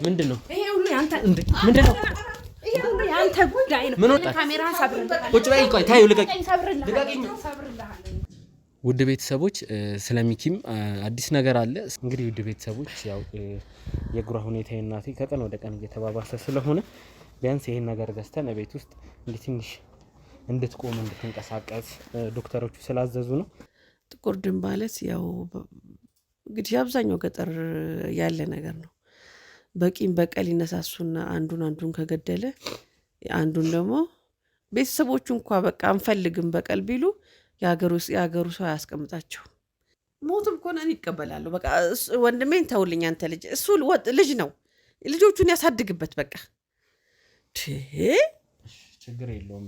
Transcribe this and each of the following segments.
ምንድነው ይሄ ሁሉ ያንተ ምንድነው ይሄ ሁሉ ያንተ ጉዳይ ነው ካሜራን ሰብርልህ ቁጭ በይ ቆይ ታዩ ልቀቀኝ ውድ ቤተሰቦች ስለሚኪም አዲስ ነገር አለ እንግዲህ ውድ ቤተሰቦች ያው የግራ ሁኔታዬ እናቴ ከቀን ወደ ቀን እየተባባሰ ስለሆነ ቢያንስ ይሄን ነገር ገዝተን ቤት ውስጥ እንድትንሽ እንድትቆም እንድትንቀሳቀስ ዶክተሮቹ ስላዘዙ ነው ጥቁር ድንባለስ ያው እንግዲህ አብዛኛው ገጠር ያለ ነገር ነው በቂም በቀል ይነሳሱና አንዱን ከገደለ አንዱን ደግሞ ቤተሰቦቹ እንኳን በቃ አንፈልግም በቀል ቢሉ ያገሩ ሰው ያስቀምጣቸው ሞቱም ኮነን ይቀበላሉ በቃ ወንድሜን ተውልኝ አንተ ልጅ እሱ ልጅ ነው ልጆቹን ያሳድግበት በቃ ችግር የለውም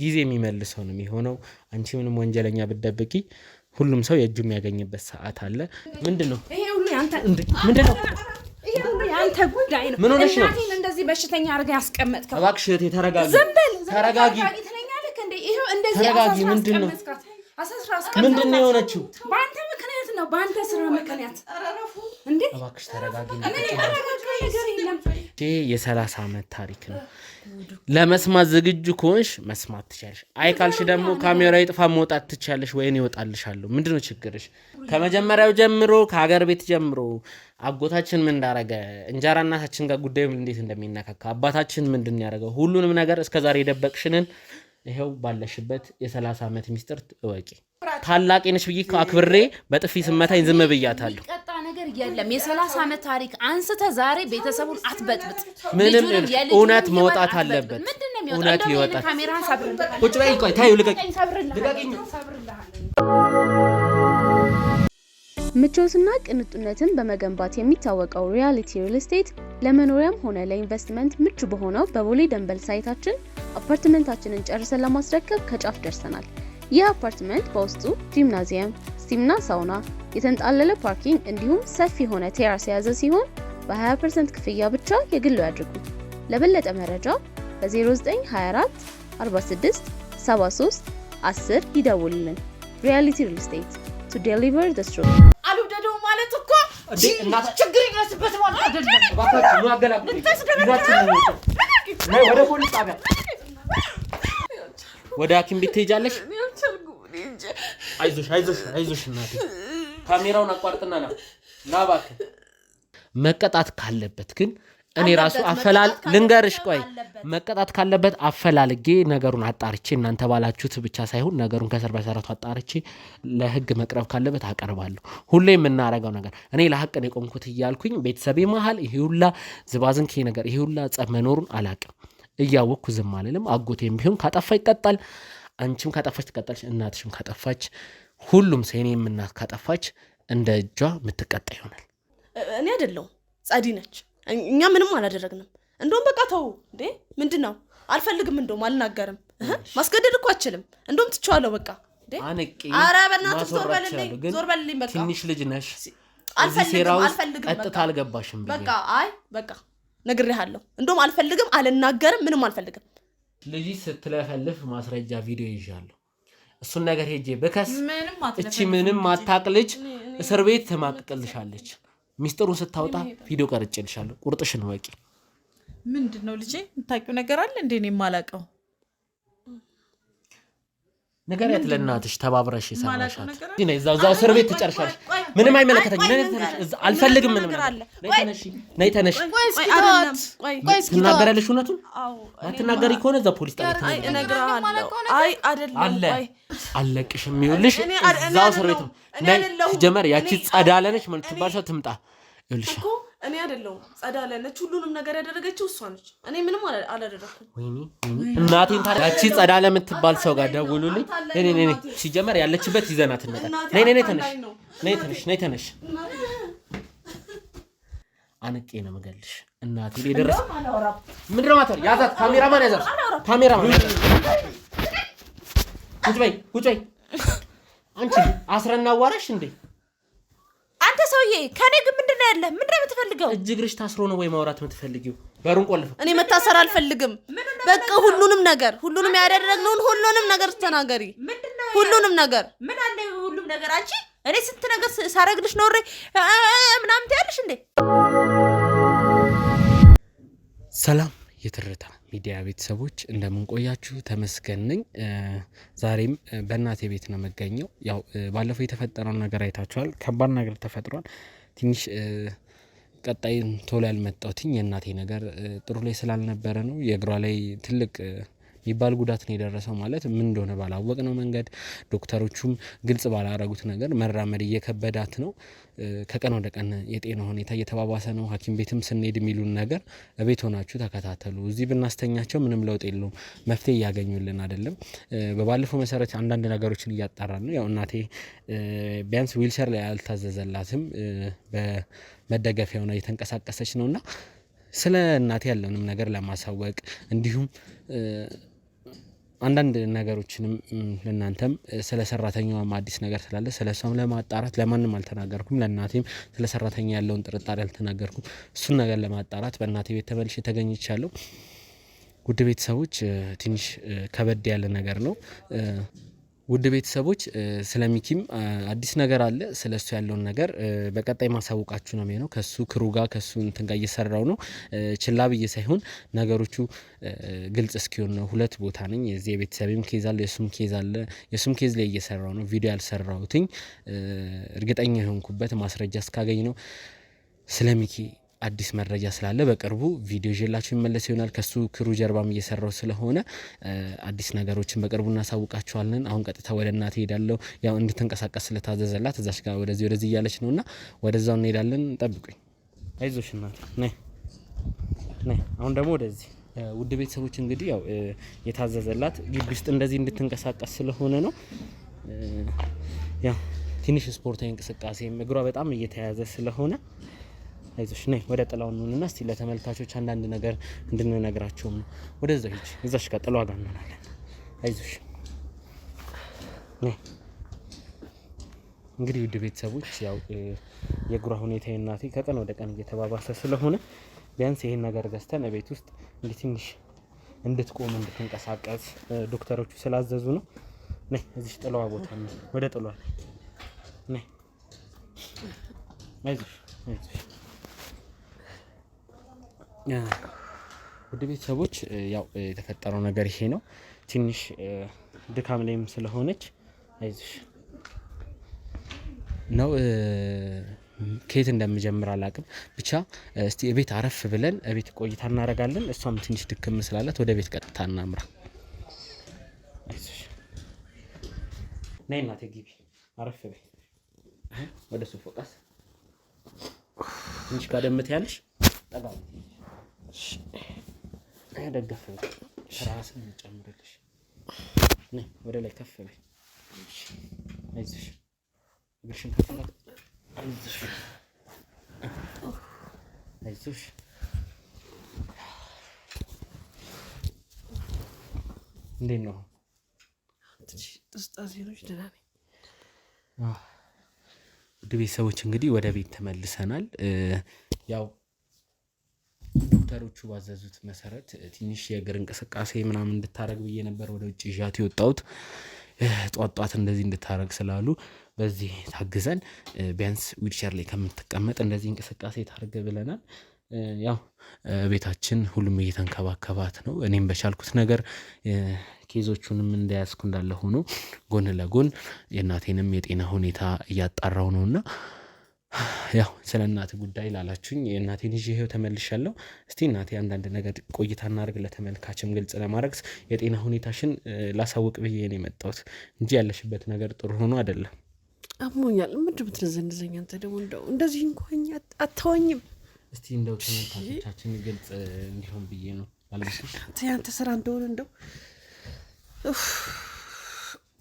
ጊዜ የሚመልሰው ነው የሚሆነው አንቺ ምንም ወንጀለኛ ብትደብቂ ሁሉም ሰው የእጁ የሚያገኝበት ሰዓት አለ ምንድነው ይሄ ሁሉ ያንተ ምንድነው ይሄ ሁሉ ያንተ ጉዳይ ነው ምን ሆነሽ ነው እናቴን እንደዚህ በሽተኛ አርጋ ያስቀመጥከው እባክሽ እህቴ ተረጋጊ ተረጋጊ ትለኛለህ እንዴ ይሄው እንደዚህ ምንድነው የሆነችው በአንተ ምክንያት ነው በአንተ ስራ ምክንያት እንዴ እባክሽ ተረጋጊ ነገር የለም የ30 አመት ታሪክ ነው ለመስማት ዝግጁ ከሆንሽ መስማት ትችያለሽ አይ ካልሽ ደግሞ ካሜራ ይጥፋ መውጣት ትችያለሽ ወይኔ ይወጣልሻል ምንድነው ችግርሽ ከመጀመሪያው ጀምሮ ከሀገር ቤት ጀምሮ አጎታችን ምን እንዳረገ እንጀራ እናታችን ጋር ጉዳዩ እንዴት እንደሚነካካ አባታችን ምንድነው ያደረገው ሁሉንም ነገር እስከዛሬ የደበቅሽንን ይሄው ባለሽበት የ30 አመት ሚስጥር እወቂ ታላቅ ነሽ ብዬ አክብሬ በጥፊ ስመታኝ ዝም ብያታለሁ ቀጣ ነገር የለም የ30 አመት ታሪክ አንስተ ዛሬ ቤተሰቡን አትበጥብጥ ምንም እውነት መውጣት አለበት እውነት ይወጣል ካሜራን ሰብርልህ ቁጭ በይ ቆይ ታዩ ልቀቀኝ ምቾትና ቅንጡነትን በመገንባት የሚታወቀው ሪያሊቲ ሪል ስቴት ለመኖሪያም ሆነ ለኢንቨስትመንት ምቹ በሆነው በቦሌ ደንበል ሳይታችን አፓርትመንታችንን ጨርሰን ለማስረከብ ከጫፍ ደርሰናል። ይህ አፓርትመንት በውስጡ ጂምናዚየም፣ ስቲምና ሳውና፣ የተንጣለለ ፓርኪንግ እንዲሁም ሰፊ የሆነ ቴራስ የያዘ ሲሆን በ20% ክፍያ ብቻ የግሉ ያድርጉ። ለበለጠ መረጃ በ0924 46 73 10 ይደውሉልን። ሪያሊቲ ሪል ስቴት to deliver the truth አልወደደው ማለት እኮ እንዴ እናት ችግር ይነስበት ማለት አይደለም ባካችሁ ነው አገላብጥ ነው ወደ ፖሊስ ጣቢያ ወደ ሐኪም ቤት ትሄጃለሽ አይዞሽ እናቴ ካሜራውን አቋርጥና ና እባክህ መቀጣት ካለበት ግን እኔ ራሱ አፈላል ልንገርሽ ቆይ መቀጣት ካለበት አፈላልጌ ነገሩን አጣርቼ እናንተ ባላችሁት ብቻ ሳይሆን ነገሩን ከስር በሰረቱ አጣርቼ ለህግ መቅረብ ካለበት አቀርባለሁ ሁሌም እናረጋው ነገር እኔ ለሐቅ ነው ቆምኩት ይያልኩኝ ቤተሰቤ መሃል ይሄውላ ዝባዝንኪ ነገር ይሄውላ ጸብ መኖሩን አላቅም እያወቅኩ ዝም አልልም አጎቴም ቢሆን ካጠፋ ይቀጣል አንቺም ካጠፋች ትቀጣልሽ እናትሽም ካጠፋች ሁሉም ሰኔም እናት ካጠፋች እንደ እጇ ምትቀጣ ይሆናል እኔ አይደለም ጻዲ ነች እኛ ምንም አላደረግንም እንደውም በቃ ተው እንዴ ምንድነው አልፈልግም እንደውም አልናገርም ማስገደድ እኮ አችልም እንደውም ትቻለው በቃ እንዴ አንቂ አረ በእናትህ ዞር በልልኝ በቃ ትንሽ ልጅ ነሽ አልፈልግም ቀጥታ አልገባሽም በቃ አይ በቃ ነግሬሃለሁ እንደውም አልፈልግም አልናገርም ምንም አልፈልግም ልጅ ስትለፈልፍ ማስረጃ ቪዲዮ ይዣለሁ እሱን ነገር ሄጄ በከስ እቺ ምንም ማታቅልጅ እስር ቤት ተማቅቀልሻለች ሚስጥሩን ስታወጣ ቪዲዮ ቀርጬልሻለሁ ቁርጥሽን ወቂ ምንድነው ልጄ የምታውቂው ነገር አለ እንዴ እኔ የማላውቀው ነገርያት ለእናትሽ ተባብረሽ ይሰማሻል እኔ እዛው እስር ቤት ትጨርሻለሽ ምንም አይመለከተኝ አልፈልግም ምንም ነይ ተነሽ ቆይ ትናገራለሽ እውነቱን አትናገሪ ከሆነ እዛ ፖሊስ ጣቢያ እነግራለሁ አይ አይደለም ቆይ አለቅሽም ይኸውልሽ እዛው እስር ቤት ነይ ጀመር ያቺ ጸዳለነች ማለት ትባልሻው ትምጣ ይኸውልሽ እኔ አይደለም ጸዳለነች ሁሉንም ነገር ያደረገችው እሷ ነች እኔ ምንም አላደረኩም ወይኔ እናቴን ታዲያ ያቺ ጸዳለ የምትባል ሰው ጋር ደውሉልኝ ነይ ሲጀመር ያለችበት ይዘናት እንመጣ ነይ ተነሽ አንቄ ነው መገልሽ እናቴ ለደረስ ምንድነው ማተር ያዛት ካሜራማን ያዛት ቁጭ በይ አንቺ አስረና ዋራሽ እንዴ አንተ ሰውዬ ከኔ ግን ምንድነው ያለ ምንድነው የምትፈልገው እጅግርሽ ታስሮ ነው ወይ ማውራት የምትፈልጊው በሩን ቆልፈው እኔ መታሰር አልፈልግም በቃ ሁሉንም ያደረግነውን ሁሉንም ነገር ተናገሪ ሁሉንም ነገር ምን አለ ሁሉም ነገር አንቺ እኔ ስንት ነገር ሳረግልሽ ኖሬ ምናምን ትያለሽ እንዴ ሰላም የትርታ ሚዲያ ቤተሰቦች እንደምን ቆያችሁ? ተመስገን ነኝ። ዛሬም በእናቴ ቤት ነው የምገኘው። ያው ባለፈው የተፈጠረውን ነገር አይታችኋል። ከባድ ነገር ተፈጥሯል። ትንሽ ቀጣይ ቶሎ ያልመጣሁትኝ የእናቴ ነገር ጥሩ ላይ ስላልነበረ ነው። የእግሯ ላይ ትልቅ የሚባል ጉዳት ነው የደረሰው። ማለት ምን እንደሆነ ባላወቅነው መንገድ ዶክተሮቹም ግልጽ ባላረጉት ነገር መራመድ እየከበዳት ነው። ከቀን ወደ ቀን የጤና ሁኔታ እየተባባሰ ነው። ሐኪም ቤትም ስንሄድ የሚሉን ነገር ቤት ሆናችሁ ተከታተሉ፣ እዚህ ብናስተኛቸው ምንም ለውጥ የለውም፣ መፍትሄ እያገኙልን አይደለም። በባለፈው መሰረት አንዳንድ ነገሮችን እያጣራን ነው። ያው እናቴ ቢያንስ ዊልቸር ላይ አልታዘዘላትም፣ በመደገፊያ ሆና እየተንቀሳቀሰች ነውና ስለ እናቴ ያለውንም ነገር ለማሳወቅ እንዲሁም አንዳንድ ነገሮችንም ለእናንተም ስለ ሰራተኛዋም አዲስ ነገር ስላለ ስለ እሷም ለማጣራት ለማንም አልተናገርኩም። ለእናቴም ስለ ሰራተኛ ያለውን ጥርጣሬ አልተናገርኩም። እሱን ነገር ለማጣራት በእናቴ ቤት ተመልሼ ተገኝቻለሁ። ውድ ቤተሰቦች ትንሽ ከበድ ያለ ነገር ነው። ውድ ቤተሰቦች ስለ ሚኪም አዲስ ነገር አለ። ስለ እሱ ያለውን ነገር በቀጣይ ማሳወቃችሁ ነው የሚሆነው። ከሱ ክሩ ጋር ከሱ እንትን ጋር እየሰራው ነው። ችላ ብዬ ሳይሆን ነገሮቹ ግልጽ እስኪሆን ነው። ሁለት ቦታ ነኝ። የዚህ የቤተሰብም ኬዝ አለ፣ የሱም ኬዝ አለ። የሱም ኬዝ ላይ እየሰራው ነው። ቪዲዮ ያልሰራሁትኝ እርግጠኛ የሆንኩበት ማስረጃ እስካገኝ ነው። ስለ ሚኪ አዲስ መረጃ ስላለ በቅርቡ ቪዲዮ ይዤላችሁ ይመለስ ይሆናል። ከሱ ክሩ ጀርባም እየሰራው ስለሆነ አዲስ ነገሮችን በቅርቡ እናሳውቃችኋለን። አሁን ቀጥታ ወደ እናቴ ሄዳለሁ። ያው እንድትንቀሳቀስ ስለታዘዘላት እዛች ጋር ወደዚህ እያለች ነውና ወደዛው እንሄዳለን። ጠብቁኝ። አይዞሽ እናቴ ነይ። አሁን ደግሞ ወደዚህ ውድ ቤተሰቦች እንግዲህ ያው የታዘዘላት ግቢ ውስጥ እንደዚህ እንድትንቀሳቀስ ስለሆነ ነው። ያው ትንሽ ስፖርታዊ እንቅስቃሴ እግሯ በጣም እየተያዘ ስለሆነ አይዞሽ ነይ። ወደ ጥላው እንሆንና እስቲ ለተመልካቾች አንዳንድ ነገር እንድንነግራቸው ነው። ወደዛ ሂጅ። እዛሽ ጋር ጥላው ጋር እንሆናለን። አይዞሽ ነይ። እንግዲህ ውድ ቤተሰቦች ያው የእግሯ ሁኔታ እናቴ ከቀን ወደ ቀን እየተባባሰ ስለሆነ ቢያንስ ይሄን ነገር ገዝተን ቤት ውስጥ እንዴ ትንሽ እንድትቆም እንድትንቀሳቀስ ዶክተሮቹ ስላዘዙ ነው። ነይ እዚህ ጥላዋ ቦታ ነው። ወደ ጥላዋ ነይ። አይዞሽ። ውድ ቤተሰቦች ያው የተፈጠረው ነገር ይሄ ነው። ትንሽ ድካም ላይም ስለሆነች አይዞሽ ነው። ከየት እንደምጀምር አላቅም። ብቻ እስቲ ቤት አረፍ ብለን ቤት ቆይታ እናደርጋለን። እሷም ትንሽ ድክም ስላላት ወደ ቤት ቀጥታ እናምራ። አይዞሽ ነይ እናቴ ግቢ፣ አረፍ በይ። ወደ ሶፋ ቀስ ትንሽ ጋደምት ያለሽ ጠጋ ደገፍ ራስን እንጨምርልሽ። ነይ ወደ ላይ ከፍ በይ። አይዞሽ እግርሽን ከፍ በይ። አይዞሽ እንዴት ነው? ጥስጣሴኖች ደህና ነኝ። ውድ ቤተሰቦች እንግዲህ ወደ ቤት ተመልሰናል። ያው ዶክተሮቹ ባዘዙት መሰረት ትንሽ የእግር እንቅስቃሴ ምናምን እንድታረግ ብዬ ነበር ወደ ውጭ ይዣት የወጣሁት። ጧት እንደዚህ እንድታረግ ስላሉ በዚህ ታግዘን ቢያንስ ዊልቸር ላይ ከምትቀመጥ እንደዚህ እንቅስቃሴ ታርግ ብለናል። ያው ቤታችን ሁሉም እየተንከባከባት ነው። እኔም በቻልኩት ነገር ኬዞቹንም እንደያዝኩ እንዳለ ሆኖ ጎን ለጎን የእናቴንም የጤና ሁኔታ እያጣራው ነውና ያው ስለ እናት ጉዳይ ላላችሁኝ የእናቴን ይዤ ይሄው ተመልሻለሁ። እስቲ እናቴ አንዳንድ ነገር ቆይታ እናድርግ፣ ለተመልካችም ግልጽ ለማድረግ የጤና ሁኔታሽን ላሳውቅ ብዬ ነው የመጣሁት እንጂ ያለሽበት ነገር ጥሩ ሆኖ አይደለም። አሞኛል። ምንድን ብትነዘንዘኝ አንተ ደግሞ እንደዚህ እንኳን አታወኝም። እስቲ እንደው ተመልካቾቻችን ግልጽ እንዲሆን ብዬ ነው አልኩሽ። ያንተ ስራ እንደሆነ እንደው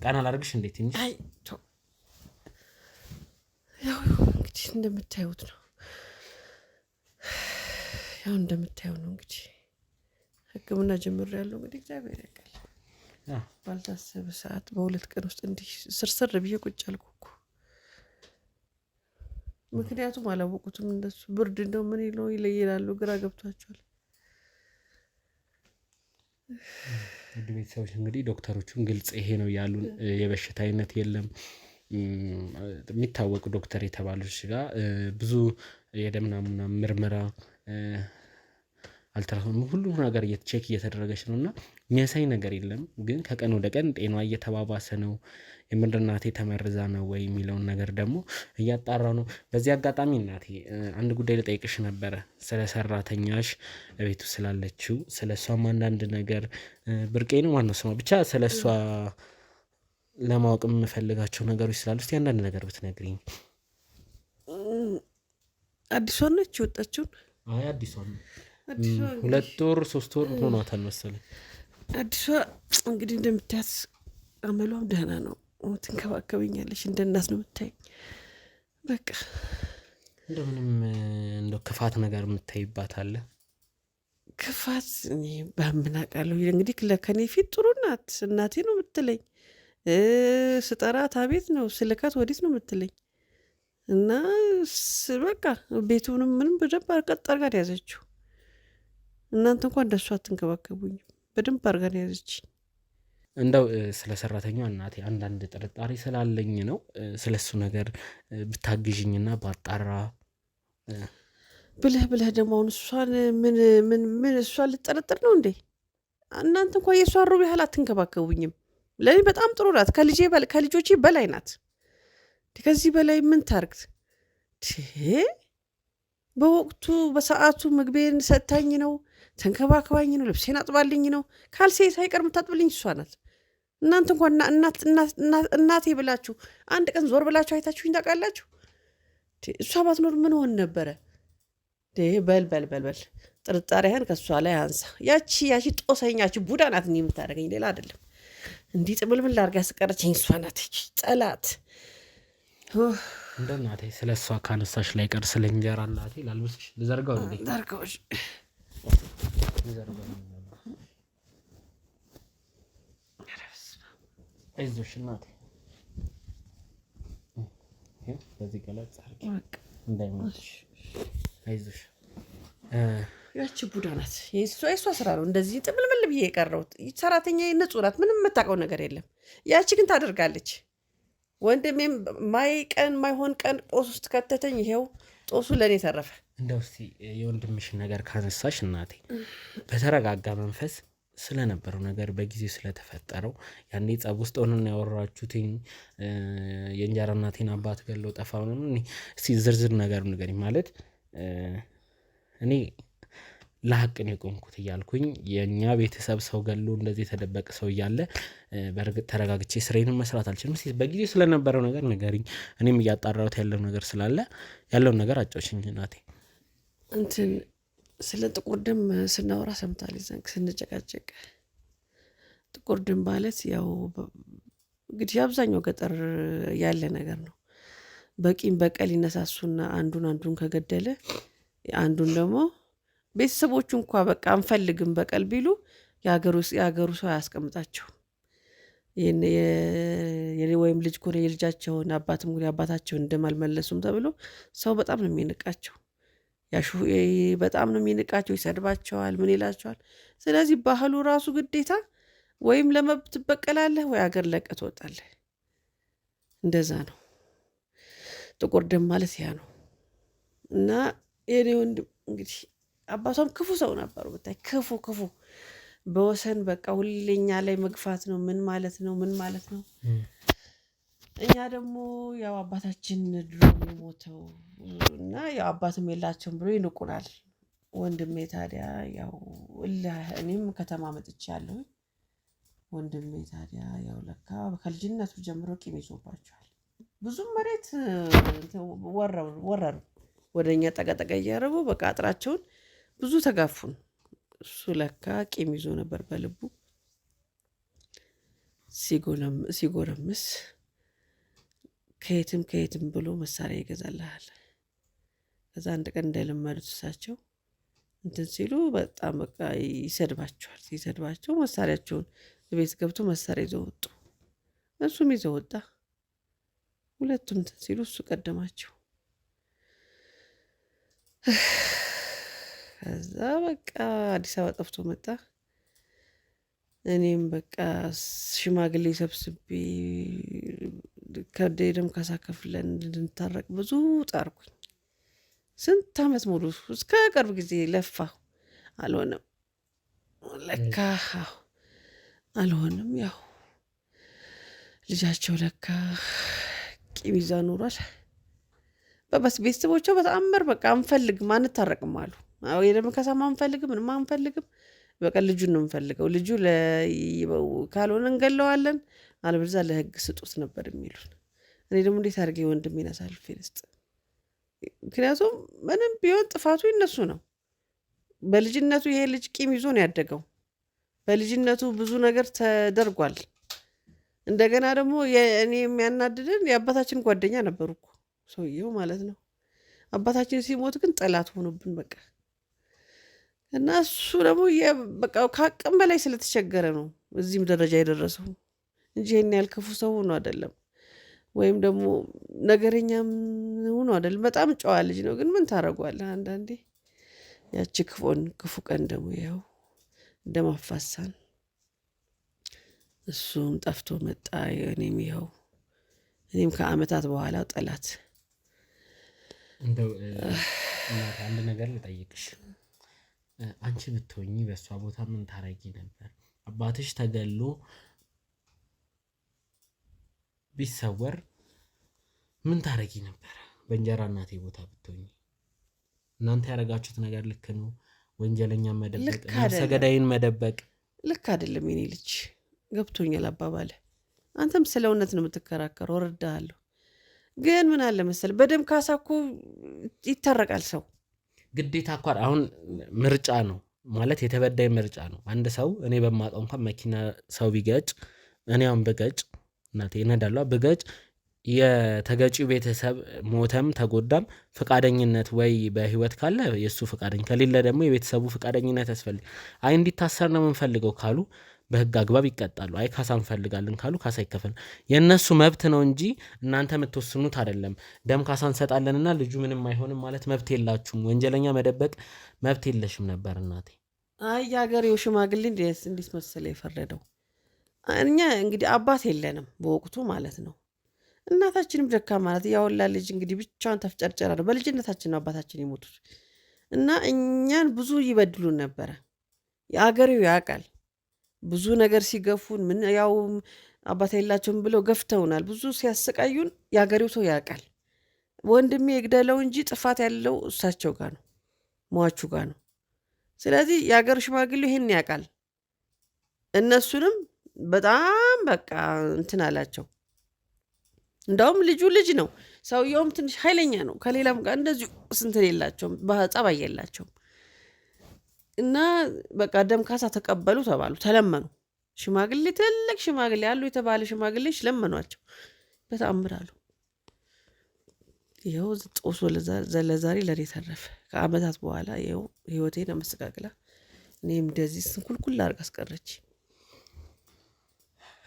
ቃና ላድርግሽ እንዴት ትንሽ አይ ያው እንግዲህ እንደምታዩት ነው። ያው እንደምታዩ ነው እንግዲህ ሕክምና ጀምሬያለሁ። እንግዲህ እግዚአብሔር ያውቃል። ባልታሰበ ሰዓት በሁለት ቀን ውስጥ እንዲህ ስርስር ብዬ ቁጭ አልኩ እኮ። ምክንያቱም አላወቁትም እንደሱ ብርድ እንደው ምን ነው ይለይላሉ። ግራ ገብቷቸዋል። ውድ ቤተሰቦች እንግዲህ ዶክተሮቹን ግልጽ ይሄ ነው ያሉን። የበሽታ አይነት የለም። የሚታወቁ ዶክተር የተባሉት ጋር ብዙ የደም ናሙና ምርመራ አልትራሳውንድ ሁሉም ነገር ቼክ እየተደረገች ነው እና የሚያሳይ ነገር የለም። ግን ከቀን ወደ ቀን ጤናዋ እየተባባሰ ነው። የምር እናቴ ተመርዛ ነው ወይ የሚለውን ነገር ደግሞ እያጣራው ነው። በዚህ አጋጣሚ እናቴ አንድ ጉዳይ ልጠይቅሽ ነበረ፣ ስለ ሰራተኛሽ ቤቱ ስላለችው ስለ እሷም አንዳንድ ነገር ብርቄ ነው ማነው ስሟ ብቻ ስለ እሷ ለማወቅ የምፈልጋቸው ነገሮች ስላሉ እስቲ አንዳንድ ነገር ብትነግሪኝ። አዲሷ ነች የወጣችውን? አይ አዲሷ ነው። 2 ወር 3 ወር ሆኗታል መሰለኝ። አዲሷ እንግዲህ እንደምታያት አመሏም ደህና ነው። ትንከባከበኛለች፣ እንደ እናት ነው የምታይ። በቃ እንደምንም እንደው ክፋት ነገር የምታይባት አለ? ክፋት እኔ በምን አውቃለሁ። እንግዲህ ከኔ ፊት ጥሩ ናት፣ እናቴ ነው የምትለኝ። ስጠራት አቤት ነው፣ ስልካት ወዲት ነው የምትለኝ። እና በቃ ቤቱንም ምንም በደንብ ቀጥ አድርጋ ነው ያዘችው። እናንተ እንኳን እንደሷ አትንከባከቡኝም። በደንብ አድርጋ ነው ያዘችኝ። እንደው ስለ ሰራተኛዋ እናቴ አንዳንድ ጥርጣሬ ስላለኝ ነው ስለሱ ነገር ብታግዥኝና ባጣራ። ብለህ ደግሞ አሁን እሷን ምን እሷን ልጠረጥር ነው እንዴ? እናንተ እንኳን የእሷን ሩብ ያህል አትንከባከቡኝም። ለእኔ በጣም ጥሩ ናት፣ ከልጆቼ በላይ ናት። ከዚህ በላይ ምን ታርግት? በወቅቱ በሰዓቱ ምግቤን ሰጥታኝ ነው፣ ተንከባከባኝ ነው፣ ልብሴን አጥባልኝ ነው። ካልሴ ሳይቀር የምታጥብልኝ እሷ ናት። እናንተ እንኳን እናቴ ብላችሁ አንድ ቀን ዞር ብላችሁ አይታችሁኝ ታውቃላችሁ? እሷ ባትኖር ምን ሆን ነበረ? በል ጥርጣሬህን ከእሷ ላይ አንሳ። ያቺ ጦሰኛች ቡዳ ናት እንዲህ የምታደርገኝ፣ ሌላ አይደለም። እንዲህ ጥምልምል አድርጋ ያስቀረችኝ እሷ ናት። ጠላት እንደ እናቴ ስለ እሷ ካነሳሽ ላይ ቀር ስለ እንጀራ እናቴ ላልብስሽ ልዘርጋው እንዴ? ዳርጋዎች አይዞሽ እናቴ በዚህ ገለጽ አድርጊ እንዳይሞትሽ። አይዞሽ ያቺ ቡዳ ናት። የእሷ ስራ ነው እንደዚህ ጥምልምል ብዬ የቀረሁት። ሰራተኛ ንጹህ ናት፣ ምንም የምታውቀው ነገር የለም። ያቺ ግን ታደርጋለች። ወንድሜም ማይሆን ቀን ጦስ ውስጥ ከተተኝ፣ ይሄው ጦሱ ለእኔ ተረፈ። እንደው እስቲ የወንድምሽን ነገር ካነሳሽ እናቴ በተረጋጋ መንፈስ ስለነበረው ነገር በጊዜው ስለተፈጠረው ያኔ ጸብ ውስጥ ሆነን ያወራችሁትኝ የእንጀራ እናቴን አባት ገለው ጠፋ ነው። እስቲ ዝርዝር ነገር ንገሪኝ። ማለት እኔ ለሀቅ ነው የቆምኩት እያልኩኝ የእኛ ቤተሰብ ሰው ገሎ እንደዚህ የተደበቀ ሰው እያለ በእርግጥ ተረጋግቼ ስራዬንም መስራት አልችልም። እስቲ በጊዜው ስለነበረው ነገር ንገሪኝ። እኔም እያጣራሁት ያለው ነገር ስላለ ያለውን ነገር አጫውሽኝ እናቴ። እንትን ስለ ጥቁር ደም ስናወራ ሰምታል ዘንግ ስንጨቃጨቅ። ጥቁር ደም ማለት ያው እንግዲህ አብዛኛው ገጠር ያለ ነገር ነው። በቂም በቀል ይነሳሱና አንዱን ከገደለ አንዱን ደግሞ ቤተሰቦቹ እንኳ በቃ አንፈልግም በቀል ቢሉ የሀገሩ ሰው አያስቀምጣቸው። ወይም ልጅ ኮነ የልጃቸውን አባትም አባታቸውን እንደማልመለሱም ተብሎ ሰው በጣም ነው የሚንቃቸው። በጣም ነው የሚንቃቸው፣ ይሰድባቸዋል፣ ምን ይላቸዋል። ስለዚህ ባህሉ ራሱ ግዴታ ወይም ለመብት ትበቀላለህ ወይ አገር ለቀህ ትወጣለህ። እንደዛ ነው። ጥቁር ደም ማለት ያ ነው። እና የኔ ወንድም እንግዲህ አባቷም ክፉ ሰው ነበሩ። ብታይ ክፉ በወሰን በቃ ሁሌኛ ላይ መግፋት ነው። ምን ማለት ነው? እኛ ደግሞ ያው አባታችን ድሮ የሞተው እና ያው አባትም የላቸውም ብሎ ይንቁናል። ወንድሜ ታዲያ ያው እኔም ከተማ መጥቻለሁ። ወንድሜ ታዲያ ያው ለካ ከልጅነቱ ጀምሮ ቂም ይዞባቸዋል። ብዙም መሬት ወረሩ፣ ወደኛ ጠቀጠቀ እያደረጉ በቃ አጥራቸውን ብዙ ተጋፉን። እሱ ለካ ቂም ይዞ ነበር በልቡ። ሲጎረምስ ከየትም ብሎ መሳሪያ ይገዛልሃል። ከዛ አንድ ቀን እንደለመዱት እሳቸው እንትን ሲሉ በጣም በቃ ይሰድባቸዋል። ሲሰድባቸው መሳሪያቸውን ቤት ገብቶ መሳሪያ ይዘው ወጡ። እሱም ይዘው ወጣ። ሁለቱም እንትን ሲሉ እሱ ቀደማቸው። ከዛ በቃ አዲስ አበባ ጠፍቶ መጣ። እኔም በቃ ሽማግሌ ሰብስቤ ከደም ካሳ ከፍለን እንድንታረቅ ብዙ ጣርኩኝ። ስንት ዓመት ሙሉ እስከ ቅርብ ጊዜ ለፋሁ። አልሆነም ለካ አልሆነም። ያው ልጃቸው ለካ ቂም ይዛ ኖሯል። በበስ ቤተሰቦቿ በተአምር በቃ አንፈልግም አንታረቅም አሉ። የደም ካሳም አንፈልግም ምንም አንፈልግም፣ በቃ ልጁን ነው የምፈልገው፣ ልጁ ካልሆነ እንገለዋለን፣ አለበለዚያ ለህግ ስጡት ነበር የሚሉን። እኔ ደግሞ እንዴት አድርጌ ወንድሜን አሳልፌ ልስጥ? ምክንያቱም ምንም ቢሆን ጥፋቱ ይነሱ ነው። በልጅነቱ ይሄ ልጅ ቂም ይዞ ነው ያደገው። በልጅነቱ ብዙ ነገር ተደርጓል። እንደገና ደግሞ እኔ የሚያናድድን የአባታችን ጓደኛ ነበሩ እኮ ሰውየው ማለት ነው። አባታችን ሲሞት ግን ጠላት ሆኖብን በቃ። እና እሱ ደግሞ በቃ ከአቅም በላይ ስለተቸገረ ነው እዚህም ደረጃ የደረሰው እንጂ ይሄን ያህል ክፉ ሰው ሆኖ አይደለም፣ ወይም ደግሞ ነገረኛም ሆኖ አይደለም። በጣም ጨዋ ልጅ ነው። ግን ምን ታደርገዋለህ አንዳንዴ ያቺ ክፉ ቀን ደግሞ ያው እንደማፋሳን እሱም ጠፍቶ መጣ። እኔም ከአመታት በኋላ ጠላት። እንደው አንድ ነገር ልጠይቅሽ፣ አንቺ ብትሆኚ በእሷ ቦታ ምን ታረጊ ነበር? አባትሽ ተገሎ ቢሰወር ምን ታረጊ ነበር? በእንጀራ እናቴ ቦታ ብትሆኚ እናንተ ያደረጋችሁት ነገር ልክ ነው? ወንጀለኛ መደበቅ፣ ነፍሰ ገዳይን መደበቅ ልክ አይደለም። የኔ ልጅ ገብቶኛል አባባለ። አንተም ስለ እውነት ነው የምትከራከረው፣ እረዳሃለሁ። ግን ምን አለ መሰል በደም ካሳ እኮ ይታረቃል ሰው። ግዴታ እኮ አሁን ምርጫ ነው ማለት የተበዳይ ምርጫ ነው። አንድ ሰው እኔ በማውቀው እንኳን መኪና ሰው ቢገጭ እኔ አሁን ብገጭ እናቴ እነዳለሁ ብገጭ የተገጪው ቤተሰብ ሞተም ተጎዳም ፈቃደኝነት ወይ በህይወት ካለ የሱ ፈቃደኝ ከሌለ ደግሞ የቤተሰቡ ፈቃደኝነት ያስፈልግ። አይ እንዲታሰር ነው የምንፈልገው ካሉ በህግ አግባብ ይቀጣሉ። አይ ካሳ እንፈልጋለን ካሉ ካሳ ይከፈል። የነሱ መብት ነው እንጂ እናንተ የምትወስኑት አይደለም። ደም ካሳ እንሰጣለንና ልጁ ምንም አይሆንም ማለት መብት የላችሁም። ወንጀለኛ መደበቅ መብት የለሽም ነበር እናቴ። አይ የሀገሬው ሽማግሌ እንዴት መሰለ የፈረደው። እኛ እንግዲህ አባት የለንም በወቅቱ ማለት ነው። እናታችንም ደካማ ናት። ያወላ ልጅ እንግዲህ ብቻዋን ተፍጨርጨራ ነው። በልጅነታችን ነው አባታችን የሞቱት እና እኛን ብዙ ይበድሉን ነበረ። የአገሬው ያውቃል። ብዙ ነገር ሲገፉን ምን ያው አባት የላቸውም ብለው ገፍተውናል። ብዙ ሲያሰቃዩን የአገሬው ሰው ያውቃል። ወንድሜ ይግደለው እንጂ ጥፋት ያለው እሳቸው ጋር ነው፣ ሟቹ ጋር ነው። ስለዚህ የአገር ሽማግሌ ይሄን ያውቃል። እነሱንም በጣም በቃ እንትን አላቸው። እንዳውም ልጁ ልጅ ነው፣ ሰውየውም ትንሽ ኃይለኛ ነው። ከሌላም ጋር እንደዚሁ ስንትን የላቸውም፣ በጸባይ የላቸውም። እና በቃ ደም ካሳ ተቀበሉ ተባሉ፣ ተለመኑ። ሽማግሌ ትልቅ ሽማግሌ ያሉ የተባለ ሽማግሌዎች ለመኗቸው፣ በተአምር አሉ። ይኸው ጦሶ ለዛሬ ለኔ ተረፈ። ከአመታት በኋላ ይኸው ህይወቴን አመሰቃቅላ እኔም እንደዚህ ስንኩልኩል አድርጋ አስቀረች።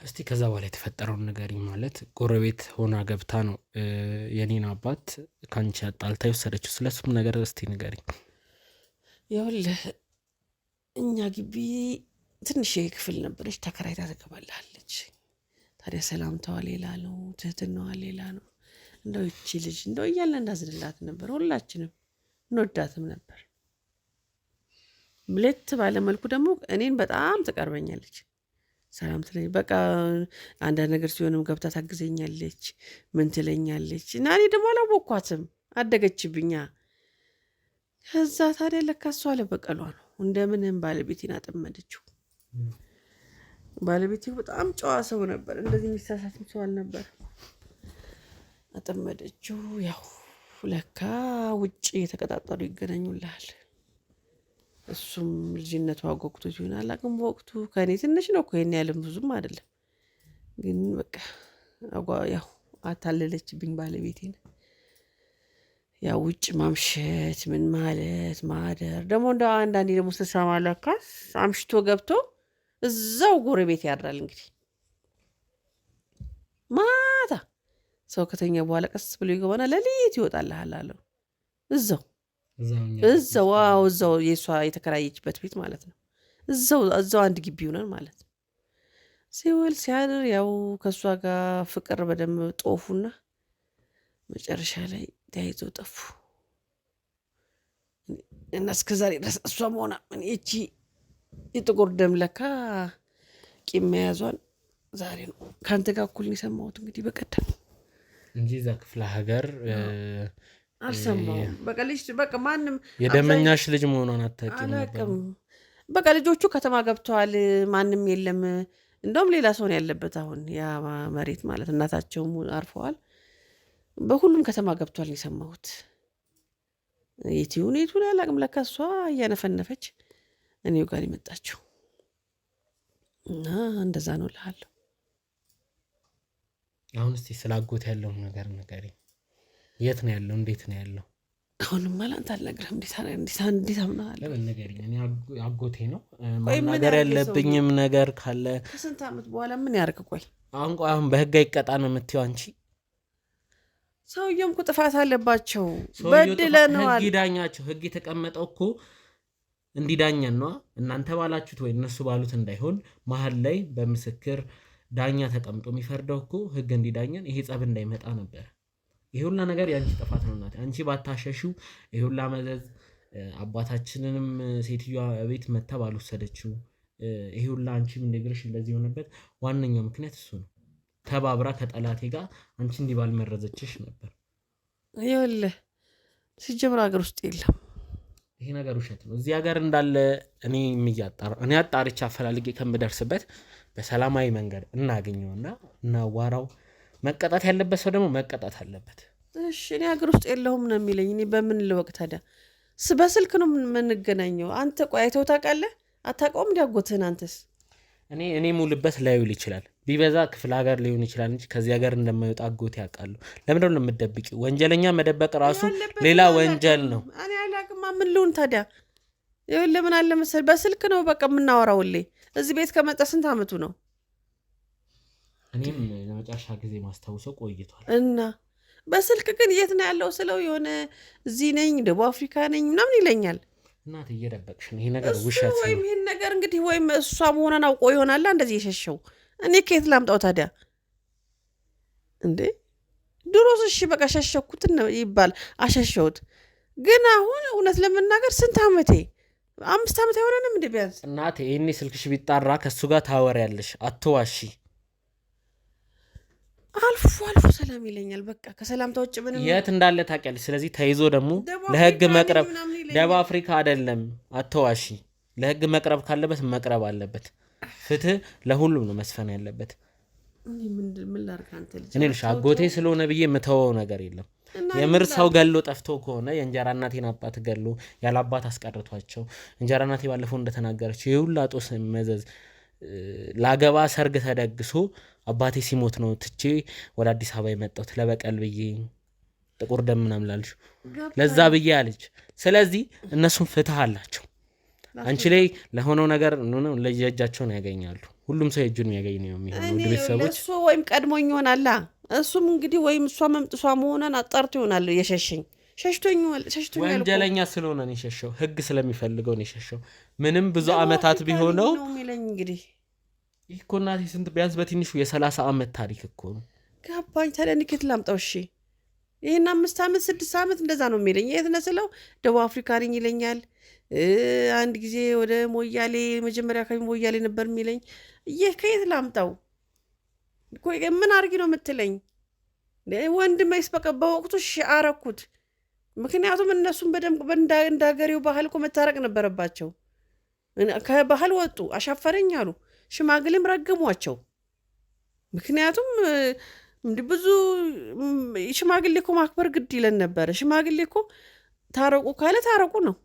እስቲ ከዛ በኋላ የተፈጠረውን ንገሪኝ። ማለት ጎረቤት ሆና ገብታ ነው የኔን አባት ከአንቺ አጣልታ የወሰደችው። ስለሱም ነገር እስቲ ንገሪኝ። ይኸውልህ እኛ ግቢ ትንሽ ክፍል ነበረች፣ ተከራይታ ትገባልሃለች። ታዲያ ሰላምታዋ ሌላ ነው፣ ትህትናዋ ሌላ ነው። እንደው ይቺ ልጅ እንደው እያለ እንዳዝንላት ነበር። ሁላችንም እንወዳትም ነበር። ብሌት ባለመልኩ ደግሞ እኔን በጣም ትቀርበኛለች፣ ሰላም ትለኝ። በቃ አንዳንድ ነገር ሲሆንም ገብታ ታግዘኛለች፣ ምን ትለኛለች። እና እኔ ደግሞ አላወኳትም፣ አደገችብኛ። ከዛ ታዲያ ለካ እሷ ለበቀሏ ነው እንደምንም ባለቤቴን አጠመደችው። ባለቤቴ በጣም ጨዋ ሰው ነበር፣ እንደዚህ የሚሳሳትም ሰው አልነበር። አጠመደችው። ያው ለካ ውጭ የተቀጣጠሩ ይገናኙልሃል። እሱም ልጅነቱ አጓጉቶ ሲሆን አላቅም። በወቅቱ ከእኔ ትንሽ ነው እኮ ይሄን ያለም ብዙም አይደለም። ግን በቃ ያው አታለለችብኝ ባለቤቴን። ያው ውጭ ማምሸት ምን ማለት ማደር ደግሞ እንደ አንዳንዴ ደግሞ ስሰማ ለካስ አምሽቶ ገብቶ እዛው ጎረቤት ያድራል። እንግዲህ ማታ ሰው ከተኛ በኋላ ቀስ ብሎ ይገባና ሌሊት ይወጣልሃል አለው። እዛው የእሷ የተከራየችበት ቤት ማለት ነው። እዛው አንድ ግቢ ሆነን ማለት ነው። ሲውል ሲያድር ያው ከእሷ ጋር ፍቅር በደንብ ጦፉና መጨረሻ ላይ ተያይዘው ጠፉ። እና እስከዛሬ ድረስ እሷም ሆና እቺ የጥቁር ደም ለካ ቂም መያዟን ዛሬ ነው ከአንተ ጋር እኩል ነው የሰማሁት። እንግዲህ በቀደም እንጂ እዛ ክፍለ ሀገር አልሰማሁም። በቃ ልጅ በቃ ማንም የደመኛሽ ልጅ መሆኗን አታውቂም ነበር? በቃ ልጆቹ ከተማ ገብተዋል፣ ማንም የለም። እንደውም ሌላ ሰው ነው ያለበት አሁን ያ መሬት ማለት እናታቸውም አርፈዋል። በሁሉም ከተማ ገብቷል ነው የሰማሁት። የቲዩን የቱን ያላቅም ለካ እሷ እያነፈነፈች እኔው ጋር የመጣችው እና እንደዛ ነው እልሃለሁ። አሁን እስቲ ስላጎት ያለውን ነገር ንገሪኝ። የት ነው ያለው? እንዴት ነው ያለው? አሁንም ማላንት አልነግርህም። እንዴት አምናለሁ? ለምን ንገሪኝ። እኔ አጎቴ ነው ማናገር ያለብኝም ነገር ካለ። ከስንት ዓመት በኋላ ምን ያርግ? ቆይ አሁን በህግ አይቀጣ ነው የምትይው አንቺ? ሰውየውም እኮ ጥፋት አለባቸው፣ በድለነዋል። ህግ ይዳኛቸው። ህግ የተቀመጠው እኮ እንዲዳኘን ነው። እናንተ ባላችሁት ወይ እነሱ ባሉት እንዳይሆን መሀል ላይ በምስክር ዳኛ ተቀምጦ የሚፈርደው እኮ ህግ እንዲዳኘን፣ ይሄ ጸብ እንዳይመጣ ነበር። ይሄ ሁላ ነገር ያንቺ ጥፋት ነው እናቴ። አንቺ ባታሸሽው ይሄ ሁላ መዘዝ አባታችንንም ሴትዮዋ ቤት መታ ባልወሰደችው ይሄ ሁላ አንቺም እንደግርሽ እንደዚህ የሆነበት ዋነኛው ምክንያት እሱ ነው። ተባብራ ከጠላቴ ጋር አንቺ እንዲህ ባልመረዘችሽ ነበር። ይኸውልህ ሲጀምር ሀገር ውስጥ የለም ይሄ ነገር ውሸት ነው። እዚህ ሀገር እንዳለ እኔ አጣርቼ አፈላልጌ ከምደርስበት በሰላማዊ መንገድ እናገኘውና እናዋራው። መቀጣት ያለበት ሰው ደግሞ መቀጣት አለበት። እሺ እኔ ሀገር ውስጥ የለሁም ነው የሚለኝ። እኔ በምን ልወቅ ታዲያ? በስልክ ነው የምንገናኘው። አንተ ቆይ አይተኸው ታውቃለህ? አታውቀውም? እንዲያጎትህን አንተስ? እኔ ሙልበት ላይውል ይችላል፣ ቢበዛ ክፍለ ሀገር ሊሆን ይችላል እንጂ ከዚህ ሀገር እንደማይወጣ አጎቴ ያውቃሉ። ለምንድነው የምትደብቂው? ወንጀለኛ መደበቅ ራሱ ሌላ ወንጀል ነው። እኔ አላውቅም። ምን ልሁን ታዲያ? ይኸውልህ ምን አለ መሰለህ በስልክ ነው በቃ የምናወራው። እዚህ ቤት ከመጣ ስንት ዓመቱ ነው? እኔም ለመጨረሻ ጊዜ ማስታውሰው ቆይቷል። እና በስልክ ግን የት ነው ያለው ስለው የሆነ እዚህ ነኝ ደቡብ አፍሪካ ነኝ ምናምን ይለኛል። እናት እየደበቅሽ ነው። ይሄ ነገር ውሸት ነው። ወይም ይሄን ነገር እንግዲህ ወይም እሷ መሆኗን አውቆ ይሆናል እንደዚህ የሸሸው። እኔ ከየት ላምጣው ታዲያ እንዴ? ድሮስ እሺ በቃ ሸሸኩት ይባል አሸሸሁት። ግን አሁን እውነት ለመናገር ስንት ዓመቴ 5 ዓመት አይሆነንም እንዴ ቢያንስ? እናቴ ይሄኔ ስልክሽ ቢጣራ ከሱ ጋር ታወሪያለሽ። አትዋሺ። አልፎ ሰላም ይለኛል። በቃ ከሰላምታ ውጭ ምንም የት እንዳለ ታውቂያለሽ። ስለዚህ ተይዞ ደግሞ ለህግ መቅረብ ደቡብ አፍሪካ አይደለም። አትዋሺ። ለህግ መቅረብ ካለበት መቅረብ አለበት። ፍትህ ለሁሉም ነው መስፈን ያለበት። ምን ላድርግ አንተ ልጅ? እኔ ልሽ አጎቴ ስለሆነ ብዬ የምተወው ነገር የለም። የምር ሰው ገሎ ጠፍቶ ከሆነ የእንጀራ እናቴን አባት ገሎ ያለ አባት አስቀርቷቸው እንጀራ እናቴ ባለፈው እንደተናገረችው የሁላ ጦስ መዘዝ ላገባ ሰርግ ተደግሶ አባቴ ሲሞት ነው ትቼ ወደ አዲስ አበባ የመጣሁት ለበቀል ብዬ ጥቁር ደም ምናምን ላልሽ ለዛ ብዬ አለች። ስለዚህ እነሱም ፍትህ አላቸው። አንቺ ላይ ለሆነው ነገር ለየእጃቸውን ያገኛሉ። ሁሉም ሰው የእጁን የሚያገኝ ነው የሚሆነው። ውድ ቤተሰቦች እሱ ወይም ቀድሞኝ ይሆናላ። እሱም እንግዲህ ወይም እሷ መምጥሷ መሆኗን አጣርቶ ይሆናል የሸሸኝ። ሸሽቶኛል። ወንጀለኛ ስለሆነ ነው የሸሸው። ህግ ስለሚፈልገው ነው የሸሸው። ምንም ብዙ ዓመታት ቢሆነው ነው የሚለኝ እንግዲህ ይህ እኮ እናቴ ስንት ቢያንስ በትንሹ የ30 ዓመት ታሪክ እኮ ነው። ገባኝ። ታዲያ እኔ ከየት ላምጣው? እሺ ይሄን 5 ዓመት 6 ዓመት እንደዛ ነው የሚለኝ። የት ነህ ስለው ደቡብ አፍሪካ ነኝ ይለኛል። አንድ ጊዜ ወደ ሞያሌ መጀመሪያ አካባቢ ሞያሌ ነበር የሚለኝ። ከየት ላምጣው? ምን አድርጊ ነው የምትለኝ? ወንድሜስ በቃ በወቅቱ አረኩት። ምክንያቱም እነሱም በደንብ እንደ ሀገሬው ባህል እኮ መታረቅ ነበረባቸው። ከባህል ወጡ፣ አሻፈረኝ አሉ። ሽማግሌም ረገሟቸው። ምክንያቱም እንዲህ ብዙ ሽማግሌ እኮ ማክበር ግድ ይለን ነበረ። ሽማግሌ እኮ ታረቁ ካለ ታረቁ ነው።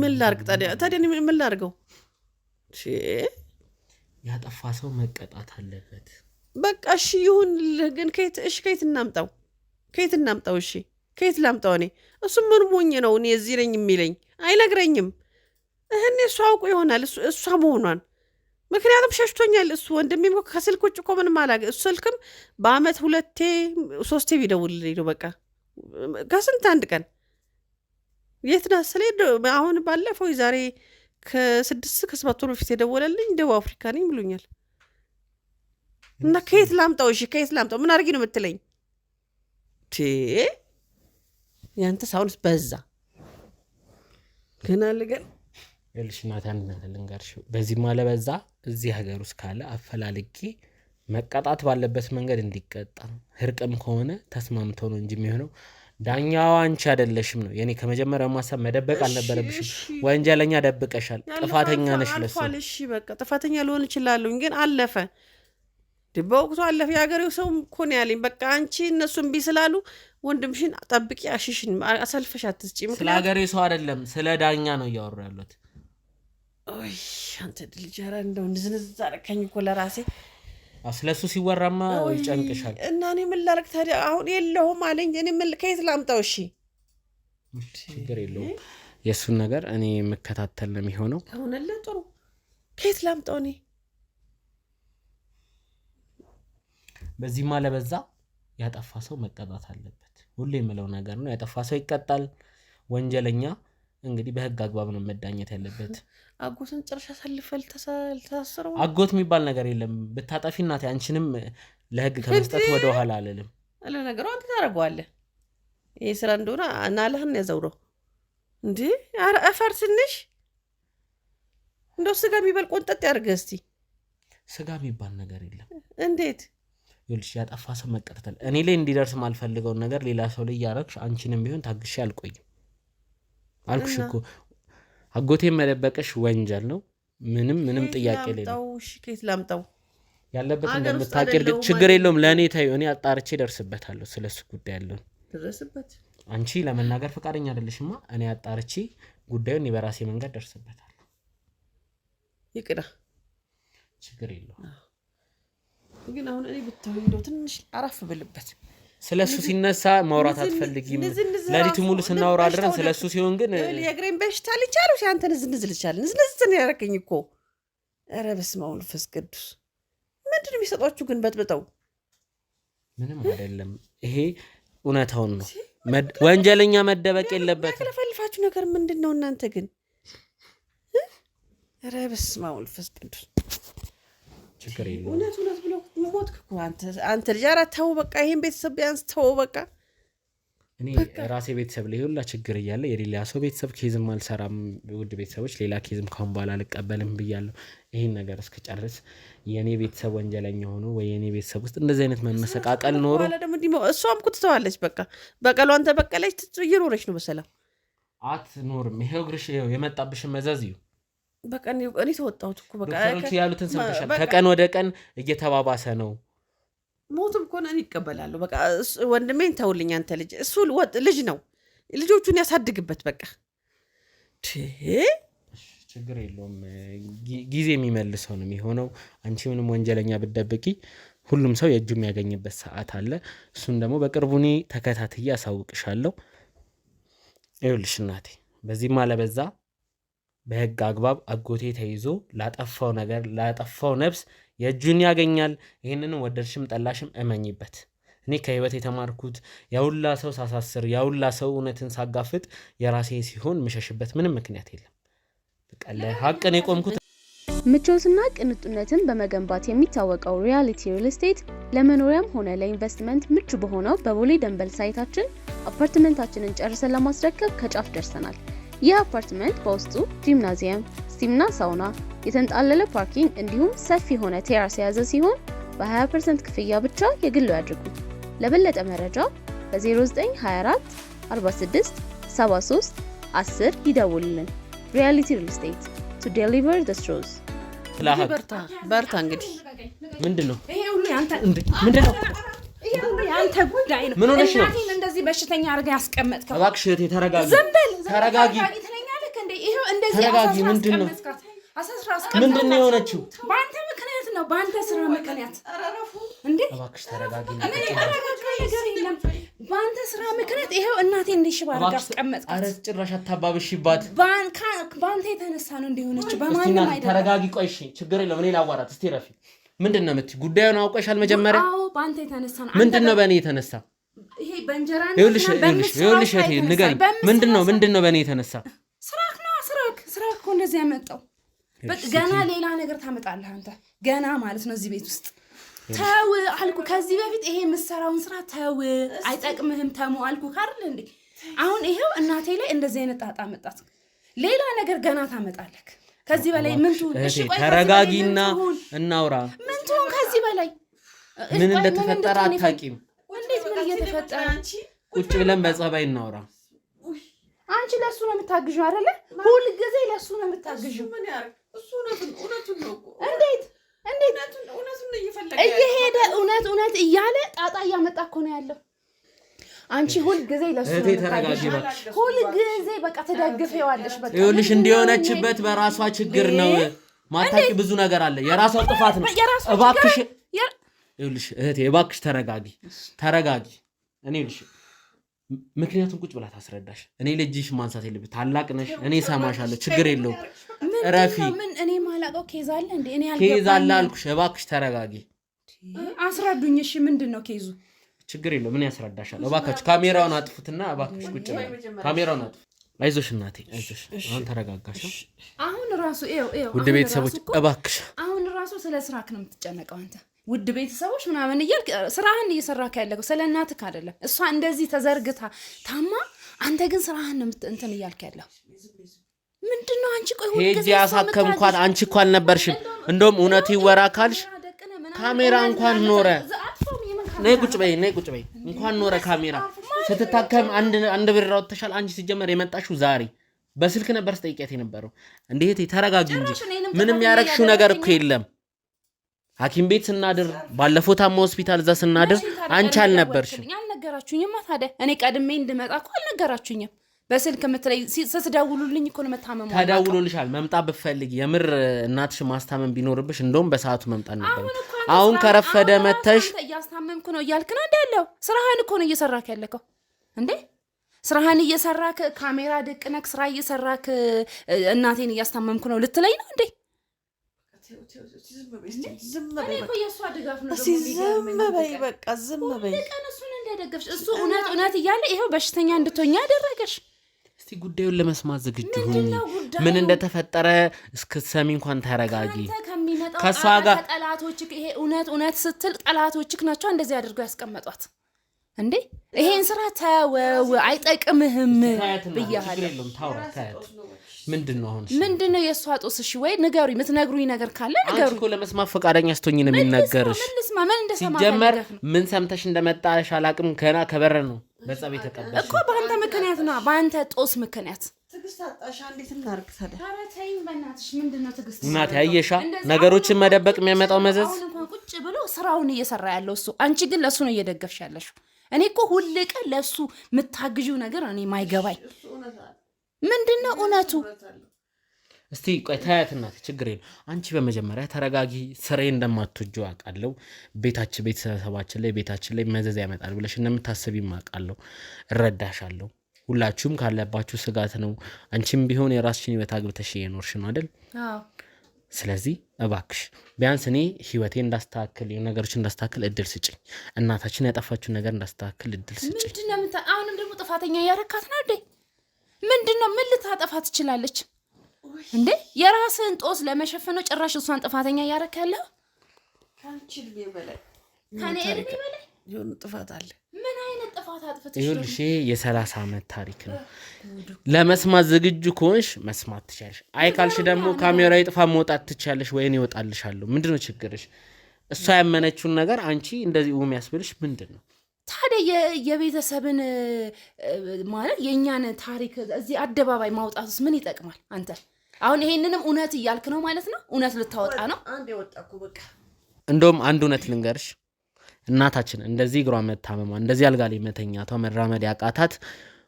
ምን ላርግ ታዲያ? ምን ላርገው? ያጠፋ ሰው መቀጣት አለበት። በቃ እሺ ይሁን። ግን ከየት እናምጣው? እሺ ከየት ላምጣው? እኔ እሱ ምን ሞኝ ነው እኔ እዚህ ነኝ የሚለኝ? አይነግረኝም። እህኔ እሱ አውቁ ይሆናል እሷ መሆኗን። ምክንያቱም ሸሽቶኛል። እሱ ወንድሜ ከስልክ ውጭ እኮ ምንም አላገ። እሱ ስልክም በአመት 2-3 ቢደውልልኝ ነው በቃ ከስንት አንድ ቀን የት ነህ ስለ አሁን ባለፈው ዛሬ ከ6-7 ወር በፊት የደወለልኝ ደቡብ አፍሪካ ነኝ ብሎኛል። እና ከየት ላምጣው? እሺ ከየት ላምጣው? ምን አድርጊ ነው የምትለኝ? ያንተ ሳውንስ በዛ ገና ለገን ይልሽ እናታን ልንገርሽ በዚህ ማለ በዛ እዚህ ሀገር ውስጥ ካለ አፈላልቂ መቀጣት ባለበት መንገድ እንዲቀጣ ህርቅም ከሆነ ተስማምቶ ነው እንጂ የሚሆነው ዳኛው አንቺ አይደለሽም ነው የኔ ከመጀመሪያው ማሰብ መደበቅ አልነበረብሽም ወንጀለኛ ደብቀሻል ጥፋተኛ ነሽ ለሱ እሺ በቃ ጥፋተኛ ሊሆን ይችላል ግን አለፈ ድበውቁ አለፈ ያገሬው ሰው ኮን ያለኝ በቃ አንቺ እነሱም ቢስላሉ ወንድምሽን ጠብቂ አሽሽን አሰልፈሽ አትስጪ ምክንያት ስለ ሀገሬው ሰው አይደለም ስለ ዳኛ ነው ያወሩ ያሉት ኦይ አንተ ልጅራ እንደው ንዝንዝ አረከኝ እኮ ለራሴ ስለሱ ሲወራማ ይጨንቅሻል እና እኔ ምን ላርክ ታዲያ አሁን የለውም አለኝ እኔ ምን ከየት ላምጣው እሺ ችግር የለውም የሱን ነገር እኔ መከታተል ነው የሚሆነው አሁንለ ጥሩ ከየት ላምጣው እኔ በዚህ ማለበዛ ያጠፋ ሰው መቀጣት አለበት ሁሌ የምለው ነገር ነው ያጠፋ ሰው ይቀጣል ወንጀለኛ እንግዲህ በህግ አግባብ ነው መዳኘት ያለበት አጎትን ጭራሽ አሳልፈል ተሳስረው አጎት የሚባል ነገር የለም በታጣፊ እናት አንቺንም ለህግ ከመስጠት ወደ ኋላ አለለም አለ ነገሩ አንተ ታረጋዋለህ ይሄ ስራ እንደሆነ እናለህን ያዘውረው እንዴ አረ አፈርስንሽ እንደው ስጋ ቢበል ቆንጠጥ ያርገ እስቲ ስጋ የሚባል ነገር የለም እንዴት ይልሽ ያጠፋ ሰው መቀጣት እኔ ላይ እንዲደርስ ማልፈልገው ነገር ሌላ ሰው ላይ ያረክሽ አንቺንም ቢሆን ታግሼ አልቆይም አልኩሽ እኮ አጎቴ መደበቅሽ ወንጀል ነው ምንም ጥያቄ የለም እሺ ከየት ላምጣው ያለበት እንደምታቀር ችግር የለውም ለኔ ታዩ እኔ አጣርቼ ደርስበታለሁ ስለሱ ጉዳይ ያለው ደርስበት አንቺ ለመናገር ፈቃደኛ አይደለሽማ እኔ አጣርቼ ጉዳዩን በራሴ መንገድ ደርስበታለሁ ይቅራ ችግር የለውም ግን አሁን እኔ ብታው እንደው ትንሽ አራፍ ብልበት ስለሱ ሲነሳ ማውራት አትፈልጊም ለሊቱ ሙሉ ስናወራ አድረን ስለሱ ሲሆን ግን የግሬን በሽታ ልቻለው ሲያንተን ዝንዝል ይቻላል ዝንዝል ያረከኝ እኮ ኧረ በስመ አብ ወመንፈስ ቅዱስ ምንድን ነው የሚሰጧችሁ ግን በጥብጠው ምንም አይደለም ይሄ እውነታውን ነው ወንጀለኛ መደበቅ የለበትም ያከለፈልፋችሁ ነገር ምንድነው እናንተ ግን ኧረ በስመ አብ ወመንፈስ ቅዱስ ችግር የለውም እውነት ብሎ ሞት እኮ አንተ ልጅ ኧረ ተው በቃ ይሄን ቤተሰብ ቢያንስ ተው በቃ እኔ ራሴ ቤተሰብ ላይ ሁላ ችግር እያለ የሌላ ሰው ቤተሰብ ኬዝም አልሰራም ውድ ቤተሰቦች ሌላ ኬዝም ካሁን በኋላ አልቀበልም ብያለሁ ይሄን ነገር እስከጨርስ የኔ ቤተሰብ ወንጀለኛ ሆኖ ወይ የኔ ቤተሰብ ውስጥ እንደዚህ አይነት መመሰቃቀል ኖሮ ወላ ደግሞ ዲሞ እሷም ኩትተዋለች በቃ በቀሏን ተበቀለች እየኖረች ነው በሰላም አትኖርም ይሄው ግርሽ ይሄው የመጣብሽ መዘዝ ይሁ በቃ እኔ ተወጣሁት እኮ በቃ ዶክተሮች ያሉትን ሰምተሻል ከቀን ወደ ቀን እየተባባሰ ነው ሞቱም እኮ ነው ይቀበላሉ በቃ ወንድሜን ተውልኝ አንተ ልጅ እሱ ልጅ ነው ልጆቹን ያሳድግበት በቃ ችግር የለውም ጊዜ የሚመልሰው ነው የሚሆነው አንቺ ምንም ወንጀለኛ ብትደብቂ ሁሉም ሰው የእጁ የሚያገኝበት ሰዓት አለ እሱን ደግሞ በቅርቡኒ ተከታትዬ አሳውቅሻለሁ ይኸውልሽ እናቴ በዚህ ማለበዛ በህግ አግባብ አጎቴ ተይዞ ላጠፋው ነገር ላጠፋው ነፍስ የእጁን ያገኛል ይሄንን ወደድሽም ጠላሽም እመኝበት እኔ ከህይወት የተማርኩት ያውላ ሰው ሳሳስር ያውላ ሰው እውነትን ሳጋፍጥ የራሴ ሲሆን ምሸሽበት ምንም ምክንያት የለም በቃ ለሐቅን የቆምኩት ምቾትና ቅንጡነትን በመገንባት የሚታወቀው ሪያሊቲ ሪል ስቴት ለመኖሪያም ሆነ ለኢንቨስትመንት ምቹ በሆነው በቦሌ ደንበል ሳይታችን አፓርትመንታችንን ጨርሰን ለማስረከብ ከጫፍ ደርሰናል ይህ አፓርትመንት በውስጡ ጂምናዚየም ስቲምና ሳውና የተንጣለለ ፓርኪንግ እንዲሁም ሰፊ የሆነ ቴራስ የያዘ ሲሆን በ20% ክፍያ ብቻ የግሉ ያድርጉ ለበለጠ መረጃ በ0924 46 73 10 ይደውሉልን ሪያሊቲ ሪል ስቴት to deliver the truth በርታ እንግዲህ ምንድነው ይሄ ሁሉ ያንተ ምንድነው ይሄ ሁሉ ያንተ ጉዳይ ነው ምን ሆነሽ ነው እናቴን እንደዚህ በሽተኛ አድርገህ ያስቀመጥከው እባክሽ እህቴ ተረጋጊ ዝም በል ተረጋጊ ትለኛለህ እንዴ ይሄው እንደዚህ ተረጋጊ ምንድነው ምንድነው የሆነችው በአንተ ምክንያት ነው በአንተ ስራ ምክንያት እንዴ እባክሽ ተረጋጊ እኔ ተረጋጋ ነገር የለም በአንተ ስራ ምክንያት ይሄው እናቴ እንደሽባ አድርገህ አስቀመጥካት አረ ጭራሽ አታባብሽባት በአንተ የተነሳ ነው እንደሆነች በማንም አይደለም ተረጋጊ ቆይሽ ችግር የለም እኔ ላዋራት እስቲ ረፊ ምንድነው የምትይ ጉዳዩን አውቀሻል መጀመሪያ አዎ በአንተ የተነሳ ነው ምንድነው በእኔ የተነሳ ይሄ በእንጀራ ነው ይኸውልሽ እህቴ ንገሪ ምንድነው በእኔ የተነሳ ስራክ እኮ እንደዚህ ያመጣው ገና ሌላ ነገር ታመጣለህ አንተ ገና ማለት ነው እዚህ ቤት ውስጥ ተው አልኩ ከዚህ በፊት ይሄ የምትሰራውን ስራ ተው አይጠቅምህም ተሙ አልኩ አይደል እንዴ አሁን ይሄው እናቴ ላይ እንደዚህ አይነት ጣጣ መጣት። ሌላ ነገር ገና ታመጣለህ። ከዚህ በላይ ምን ትሁን? እሺ ተረጋጊና እናውራ። ምን ትሁን ከዚህ በላይ? ምን እንደተፈጠረ አታውቂም። እንዴት ምን እየተፈጠረ? ቁጭ ብለን በጸባይ እናውራ። አንቺ ለሱ ነው የምታግዢው አይደለ? ሁሉ ጊዜ ለሱ ነው የምታግዢው። ምን ያርግ እሱ? እውነቱን ነው እኮ። እንዴት እውነቱን ነው እየፈለገ እየሄደ እውነት እያለ ጣጣ እያመጣ እኮ ነው ያለው። አንቺ ሁሉ ጊዜ ለሱ ነው የምታግዢው። ሁሉ ጊዜ በቃ ተደግፈዋለሽ። በቃ ይኸውልሽ እንዲሆነችበት በራሷ ችግር ነው። ማታቂ ብዙ ነገር አለ። የራሷ ጥፋት ነው። እባክሽ ይኸውልሽ እህቴ እባክሽ ተረጋጊ። እኔ ልሽ ምክንያቱም ቁጭ ብላ ታስረዳሽ። እኔ ልጅሽ ማንሳት የለብሽ። ታላቅ ነሽ። እኔ ሰማሻለሁ። ችግር የለውም። ረፊ ምን እኔ ማላቀው ኬዝ አለ እንዴ? እኔ ኬዝ አለ አልኩሽ። እባክሽ ተረጋጊ። አስረዱኝ። እሺ ምንድነው ኬዙ? ችግር የለውም። ምን ያስረዳሻል? እባክሽ ካሜራውን አጥፉትና እባክሽ ቁጭ ብላ ካሜራውን አጥፉ። አይዞሽ እናቴ አይዞሽ። አሁን ተረጋጋሽ። አሁን ራሱ ይኸው ውድ ቤተሰቦች እባክሽ አሁን ራሱ ስለ ስራክ ነው የምትጨነቀው አንተ። ውድ ቤተሰቦች ምናምን እያልክ ስራህን እየሰራክ ያለከው ስለ እናትህ አይደለም። እሷ እንደዚህ ተዘርግታ ታማ፣ አንተ ግን ስራህን ነው እንትን እያልክ ያለው። ምንድነው አንቺ? ቆይ ሁሉ ሄጂ ያሳከምኳት አንቺ እኮ አልነበርሽም። እንደውም እውነት ይወራ ካልሽ ካሜራ እንኳን ኖረ። ነይ ቁጭ በይ እንኳን ኖረ ካሜራ። ስትታከም አንድ ብር አውጥተሻል። አንቺ ሲጀመር የመጣሽው ዛሬ በስልክ ነበር ስጠይቂያት የነበረው። እንዴት ተረጋጊ እንጂ ምንም ያረግሽው ነገር እኮ የለም። ሐኪም ቤት ስናድር ባለፈው ታማ ሆስፒታል እዛ ስናድር አንቺ አልነበርሽም። አልነገራችሁኝም። ታዲያ እኔ ቀድሜ እንድመጣ እኮ አልነገራችሁኝም። በስልክ ምትለይ ስትደውሉልኝ እኮ ነው መታመም። ተደውሎልሻል። መምጣት ብትፈልጊ የምር እናትሽ ማስታመም ቢኖርብሽ እንደውም በሰዓቱ መምጣት ነበር። አሁን ከረፈደ መተሽ እያስታመምኩ ነው እያልክ ነው እንዳለው። ስራህን እኮ ነው እየሰራክ ያለከው እንዴ? ስራህን እየሰራክ ካሜራ ደቅነክ ስራ እየሰራክ እናቴን እያስታመምኩ ነው ልትለኝ ነው እንዴ? ዝም በይ። እሱን እንደደገፍሽ እሱ እውነት እያለ ይኸው በሽተኛ እንድትሆኛ ያደረገሽ። እስቲ ጉዳዩን ለመስማት ዝግጁ ሁኚ። ምን እንደተፈጠረ እስክትሰሚ እንኳን ተረጋጊ። ከሷ ጋር ጠላቶችክ ይሄ እውነት ስትል ጠላቶችክ ናቸው እንደዚህ አድርገው ያስቀመጧት እንዴ? ይሄን ስራ ተወው አይጠቅምህም ብያለሁ። ምንድነው የሷ ጦስ? እሺ ወይ ንገሩኝ። የምትነግሩኝ ነገር ካለ ንገሩኝ። አንቺ እኮ ለመስማት ፈቃደኛ ስትሆኝ ነው የሚነገርሽ። ሲጀመር ምን ሰምተሽ እንደመጣሽ አላቅም። ገና ከበር ነው በጸብ የተቀበልሽ እኮ በአንተ ምክንያት ነው። በአንተ ጦስ ምክንያት ትግስት አጣሻ። እንዴት እናርግ ታዲያ? ኧረ ተይኝ በእናትሽ። ምንድነው ትግስት? እናቴ አየሻ ነገሮችን መደበቅ የሚያመጣው መዘዝ። አሁን እንኳን ቁጭ ብሎ ስራውን እየሰራ ያለው እሱ፣ አንቺ ግን ለሱ ነው እየደገፍሽ ያለሽው። እኔ እኮ ሁሌ ቀን ለሱ የምታግዢው ነገር እኔ ማይገባኝ ምንድነው እውነቱ? እስቲ ቆይ ታያት እናቴ፣ ችግር የለም። አንቺ በመጀመሪያ ተረጋጊ። ስሬ እንደማትወጂው አውቃለሁ። ቤተሰባችን ላይ መዘዝ ያመጣል ብለሽ እንደምታስቢ አውቃለሁ፣ እረዳሻለሁ። ሁላችሁም ካለባችሁ ስጋት ነው። አንቺም ቢሆን የራስሽን ህይወት አግብተሽ እየኖርሽ ነው አይደል? አዎ። ስለዚህ እባክሽ ቢያንስ እኔ ህይወቴ እንዳስተካክል ነገሮች እንዳስተካክል እድል ስጭኝ። እናታችን ያጠፋችውን ነገር እንዳስተካክል እድል ስጭኝ። ምንድነው አሁንም ደግሞ ጥፋተኛ እያረካት ነው እንዴ? ምንድነው? ምን ልታጠፋ ትችላለች እንዴ? የራስህን ጦስ ለመሸፈን ነው ጭራሽ እሷን ጥፋተኛ እያረካ ያለው? ካንቺ እድሜ በላይ ከኔ እድሜ በላይ የሆነ ጥፋት አለ። ምን አይነት ጥፋት አጥፍተሽ? ይኸውልሽ የ30 ዓመት ታሪክ ነው። ለመስማት ዝግጁ ከሆንሽ መስማት ትችያለሽ። አይ ካልሽ ደግሞ ካሜራ ይጥፋ መውጣት ትችያለሽ። ወይኔ ይወጣልሻለሁ። ምንድነው ችግርሽ? እሷ ያመነችውን ነገር አንቺ እንደዚህ የሚያስብልሽ ምንድነው? ታዲያ የቤተሰብን ማለት የእኛን ታሪክ እዚህ አደባባይ ማውጣቱስ ምን ይጠቅማል? አንተ አሁን ይሄንንም እውነት እያልክ ነው ማለት ነው? እውነት ልታወጣ ነው? አንድ የወጣኩ በቃ። እንደውም አንድ እውነት ልንገርሽ፣ እናታችን እንደዚህ እግሯ መታመሟ እንደዚህ አልጋ ላይ መተኛቷ መራመድ ያቃታት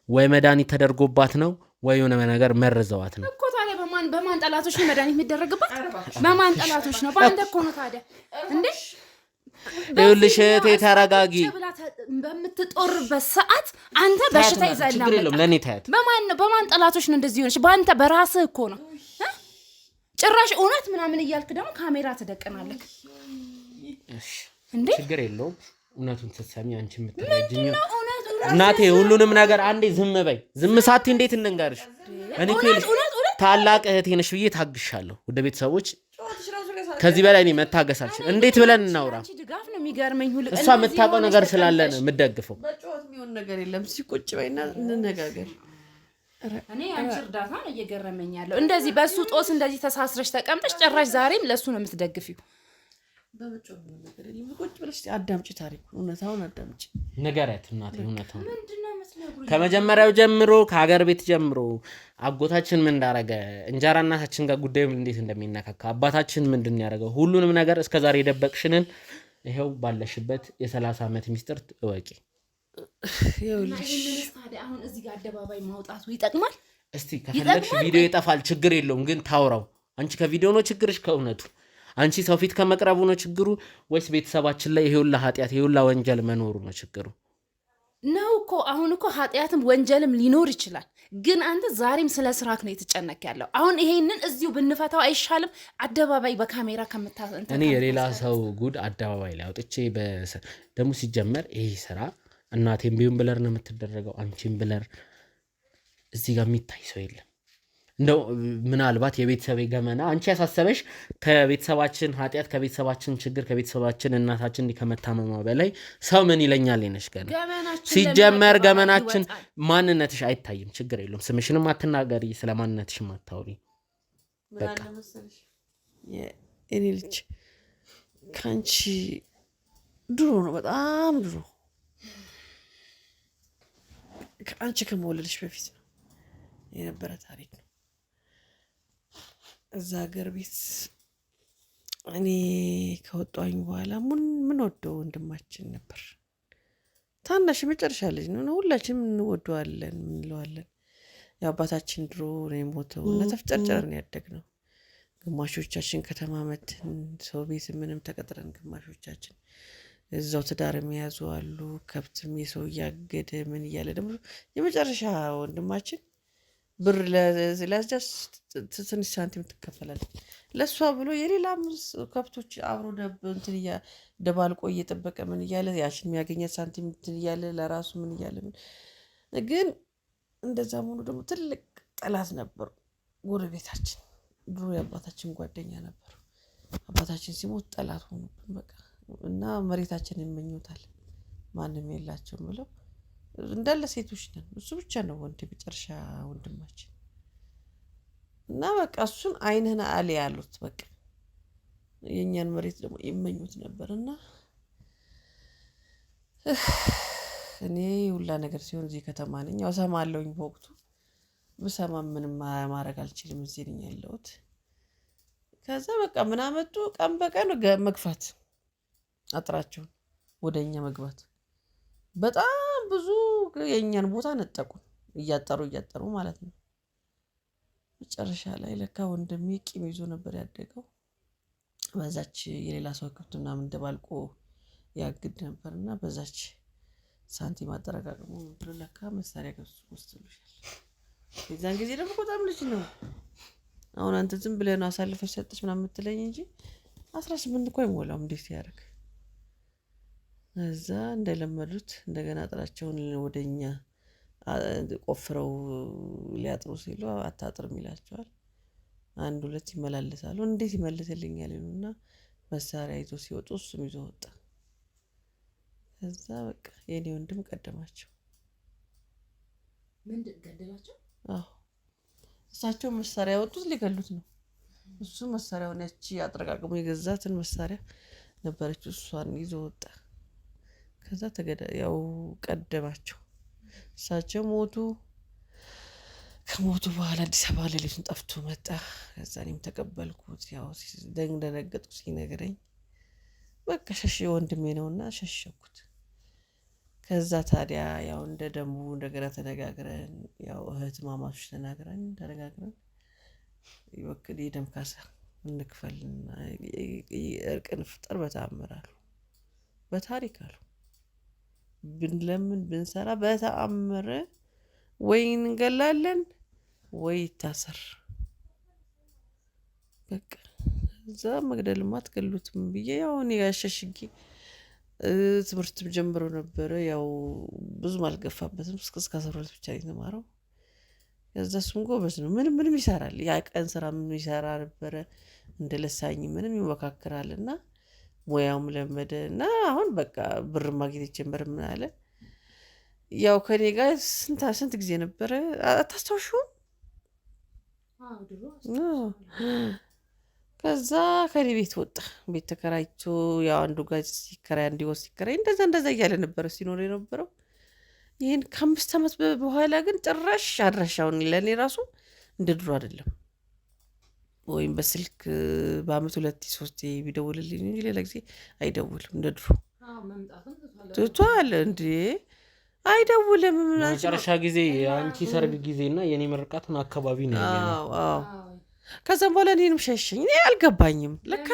ወይ መድኃኒት ተደርጎባት ነው ወይ የሆነ ነገር መርዘዋት ነው እኮ። ታዲያ በማን ጠላቶች ነው መድኃኒት የሚደረግባት? በማን ጠላቶች ነው? በአንተ እኮ ነው። ታዲያ እንዴ ይኸውልሽ እህቴ ተረጋጊ። በምትጦርበት ሰዓት አንተ በሽታ ይዘላ ችግር የለውም ለኔ ታያት። በማን ጠላቶች ነው እንደዚህ ሆነሽ? በአንተ በራስህ እኮ ነው። ጭራሽ እውነት ምናምን እያልክ ደግሞ ካሜራ ትደቀናለህ እንዴ? ችግር የለውም እውነቱን ስትሰሚ አንቺ የምትረጅኝ እናቴ። ሁሉንም ነገር አንዴ ዝም በይ። ዝም ሳቲ እንዴት እንንገርሽ? እኔ እኮ ታላቅ እህቴ ነሽ ብዬ ታግሻለሁ። ወደ ቤተሰቦች ከዚህ በላይ እኔ መታገስ አልችልም። እንዴት ብለን እናውራ? አንቺ ድጋፍ ነው የሚገርመኝ ሁሉ እሷ የምታውቀው ነገር ስላለ ነው የምትደግፈው። በጨዋታ የሚሆን ነገር የለም። ሲቆጭ በይና እንነጋገር። እኔ አንቺ እርዳታ ነው እየገረመኝ ያለው። እንደዚህ በሱ ጦስ እንደዚህ ተሳስረሽ ተቀምጠሽ ጭራሽ ዛሬም ለሱ ነው የምትደግፊው። በጨዋታ ነገር የለም። ቁጭ ብለሽ አዳምጪ፣ ታሪኩ እውነታውን አዳምጪ። ንገሪያት እናቴ እውነታውን። ምንድነው መስለጉ? ከመጀመሪያው ጀምሮ ከሀገር ቤት ጀምሮ አጎታችን ምን እንዳረገ፣ እንጀራ እናታችን ጋር ጉዳዩ እንዴት እንደሚነካካ፣ አባታችን ምንድን ያደረገው፣ ሁሉንም ነገር እስከዛሬ የደበቅሽንን ይሄው ባለሽበት የ30 ዓመት ሚስጥር እወቂ። አሁን እዚህ ጋር አደባባይ ማውጣቱ ይጠቅማል? እስቲ ከፈለግሽ ቪዲዮ ይጠፋል፣ ችግር የለውም ግን ታውራው። አንቺ ከቪዲዮ ነው ችግርሽ ከእውነቱ? አንቺ ሰው ፊት ከመቅረቡ ነው ችግሩ ወይስ ቤተሰባችን ላይ ይሄውላ ኃጢአት ይሄውላ ወንጀል መኖሩ ነው ችግሩ? ነው እኮ አሁን እኮ ኃጢአትም ወንጀልም ሊኖር ይችላል። ግን አንተ ዛሬም ስለ ስራክ ነው የተጨነቅ ያለው። አሁን ይሄንን እዚሁ ብንፈታው አይሻልም? አደባባይ በካሜራ እኔ የሌላ ሰው ጉድ አደባባይ ላይ አውጥቼ ደግሞ ሲጀመር ይሄ ስራ እናቴም ቢሆን ብለር ነው የምትደረገው፣ አንቺም ብለር። እዚህ ጋር የሚታይ ሰው የለም። እንደው ምናልባት የቤተሰብ ገመና አንቺ ያሳሰበሽ ከቤተሰባችን ኃጢአት፣ ከቤተሰባችን ችግር፣ ከቤተሰባችን እናታችን እንዲህ ከመታመሟ በላይ ሰው ምን ይለኛል ይነሽ ገና ሲጀመር ገመናችን ማንነትሽ አይታይም። ችግር የለውም። ስምሽንም አትናገሪ፣ ስለ ማንነትሽም አታውሪ። በቃ እኔ ልጅ ካንቺ ድሮ ነው፣ በጣም ድሮ ከአንቺ ከመወለድሽ በፊት ነው የነበረ ታሪክ ነው። እዛ ሀገር ቤት እኔ ከወጣኝ በኋላ ምን ወደው ወንድማችን ነበር። ታናሽ መጨረሻ ልጅ ነው። ሁላችንም እንወደዋለን፣ እንለዋለን። የአባታችን ድሮ ነው የሞተው እና ተፍጨርጨረን ያደግነው። ግማሾቻችን ከተማ መተን ሰው ቤት ምንም ተቀጥረን፣ ግማሾቻችን እዛው ትዳር የሚያዙ አሉ። ከብትም የሰው እያገደ ምን እያለ ደግሞ የመጨረሻ ወንድማችን ብር ለዚያስ ትንሽ ሳንቲም ትከፈላለች። ለእሷ ብሎ የሌላ ከብቶች አብሮ እንትን ደባልቆ እየጠበቀ ምን እያለ ያችን የሚያገኘት ሳንቲም እንትን እያለ ለራሱ ምን እያለ ግን እንደዛ መሆኑ ደግሞ ትልቅ ጠላት ነበሩ። ጎረቤታችን ድሮ የአባታችን ጓደኛ ነበሩ። አባታችን ሲሞት ጠላት ሆኑብን በቃ። እና መሬታችንን ይመኙታል፣ ማንም የላቸውም ብለው እንዳለ ሴቶች ነን። እሱ ብቻ ነው ወንድ መጨረሻ ወንድማችን። እና በቃ እሱን አይንህን አለ ያሉት በቃ የእኛን መሬት ደግሞ ይመኙት ነበር። እና እኔ ሁላ ነገር ሲሆን እዚህ ከተማ ነኝ፣ ያው እሰማለሁኝ። በወቅቱ ብሰማ ምንም ማድረግ አልችልም፣ እዚህ ነኝ ያለሁት። ከዛ በቃ ምን አመጡ፣ ቀን በቀን መግፋት፣ አጥራቸውን ወደ እኛ መግባት። በጣም ብዙ የእኛን ቦታ ነጠቁን፣ እያጠሩ ማለት ነው። መጨረሻ ላይ ለካ ወንድሜ ቂም ይዞ ነበር ያደገው። በዛች የሌላ ሰው ከብት ምናምን ደባልቆ ያግድ ነበርና በዛች ሳንቲም አጠረቃቅሞ ብሎ ለካ መሳሪያ ገብቶ ወስዶልሻል። የዛን ጊዜ ደግሞ በጣም ልጅ ነው። አሁን አንተ ዝም ብለህ ነው አሳልፈሽ ሰጥሽ ምናምን የምትለኝ እንጂ 18 እኮ አይሞላውም። እንዴት ያደርግ እዛ እንደለመዱት እንደገና አጥራቸውን ወደኛ ቆፍረው ሊያጥሩ ሲሉ አታጥርም ይላቸዋል። አንድ ሁለት ይመላለሳሉ። እንዴት ይመልስልኛል ይሉና መሳሪያ ይዞ ሲወጡ እሱም ይዞ ወጣ። ከዛ በቃ የኔ ወንድም ቀደማቸው። ምንድን ገደላቸው? አዎ እሳቸው መሳሪያ ያወጡት ሊገሉት ነው። እሱ መሳሪያውን ያቺ አጥረቃቅሞ የገዛትን መሳሪያ ነበረች፣ እሷን ይዞ ወጣ። ከዛ ያው ቀደማቸው። እሳቸው ሞቱ። ከሞቱ በኋላ አዲስ አበባ ሌሊቱን ጠፍቶ መጣ። ከዛ እኔም ተቀበልኩት። ያው ደነገጥኩ ሲነግረኝ። በቃ ሸሽ ወንድሜ ነውና ሸሸኩት። ከዛ ታዲያ ያው እንደ ደሙ እንደገና ተነጋግረን ያው እህት ማማቾች ተነጋግረን ይወክል የደም ካሳ እንክፈልና እርቅን ፍጠር በተአምር አሉ። በታሪክ አሉ ብንለምን ብንሰራ በተአምር ወይ እንገላለን ወይ ይታሰር። በቃ እዛ መግደልማ አትገሉትም ብዬ ያው እኔ ያሸሽጊ ትምህርትም ጀምሮ ነበረ። ያው ብዙም አልገፋበትም። እስከ 12 ብቻ የተማረው። ከዛ እሱም ጎበዝ ነው። ምንም ይሰራል። ያ ቀን ስራ ምን ይሰራ ነበረ። እንደለሳኝ ምንም ይወካከራልና ሙያውም ለመደ እና አሁን በቃ ብር ማግኘት ጀመር። ምን አለ ያው ከኔ ጋር ስንት ጊዜ ነበረ አታስታውሹም? ከዛ ከኔ ቤት ወጣ። ቤት ተከራይቶ ያው አንዱ ጋር ሲከራይ አንዱ ጋር ሲከራይ እንደዛ እያለ ነበረ ሲኖር የነበረው። ይህን ከ5 ዓመት በኋላ ግን ጭራሽ አድራሻውን ለእኔ ራሱ እንደ ድሮ አይደለም። ወይም በስልክ በአመት 2-3 ቢደውልልኝ እንጂ ሌላ ጊዜ አይደውልም። እንደ ድሮ ትቷል እንዴ አይደውልም። መጨረሻ ጊዜ አንቺ ሰርግ ጊዜና የኔ ምርቃትን አካባቢ ነው ያለው። ከዛም በኋላ እኔንም ሸሸኝ። እኔ አልገባኝም። ለካ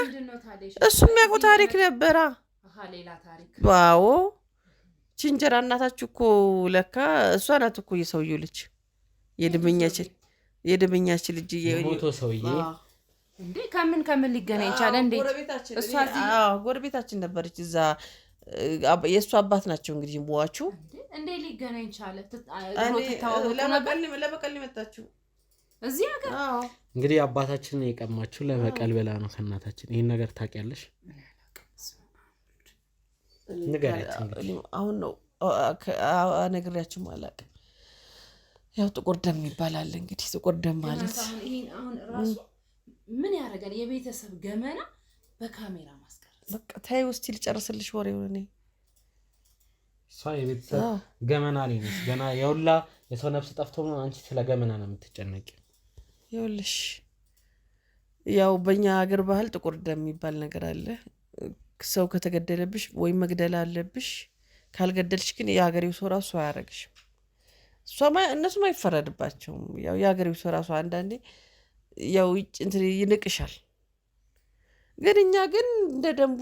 እሱ የሚያውቀው ታሪክ ነበራ። ዋው ችንጀራ እናታችሁ እኮ ለካ እሷ ናት እኮ የሰውየው ልጅ የደመኛችን ልጅ ሞቶ ሰውዬ እንዴ ከምን ሊገናኝ ቻለ እንዴ? እሷ ጎረቤታችን ነበረች እዛ። የእሱ አባት ናቸው እንግዲህ ሟቹ። እንዴ ሊገናኝ ቻለ? ለበቀል መጣችሁ እዚህ ሀገር። እንግዲህ አባታችን የቀማችሁ ለበቀል ብላ ነው ከእናታችን። ይህን ነገር ታውቂያለሽ? ንገሪያችን። አሁን ነው ነግሬያችሁ አላውቅም። ያው ጥቁር ደም ይባላል እንግዲህ። ጥቁር ደም ማለት አሁን ራሱ ምን ያደርጋል? የቤተሰብ ገመና በካሜራ ማስቀረጽ። በቃ ታይ ውስጥ ልጨርስልሽ ወሬውን። እኔ እሷ የቤተሰብ ገመና ነኝ ገና የሁላ የሰው ነፍስ ጠፍቶ ነው አንቺ ስለ ገመና ነው የምትጨነቂ? ይኸውልሽ ያው በእኛ ሀገር ባህል ጥቁር ደም የሚባል ነገር አለ። ሰው ከተገደለብሽ ወይም መግደል አለብሽ። ካልገደልሽ ግን የሀገሬው ሰው ራሱ አያረግሽም። እነሱም አይፈረድባቸውም። ያው የሀገሬው ሰው ራሱ አንዳንዴ ያው እንትን ይንቅሻል። ግን እኛ ግን እንደ ደንቡ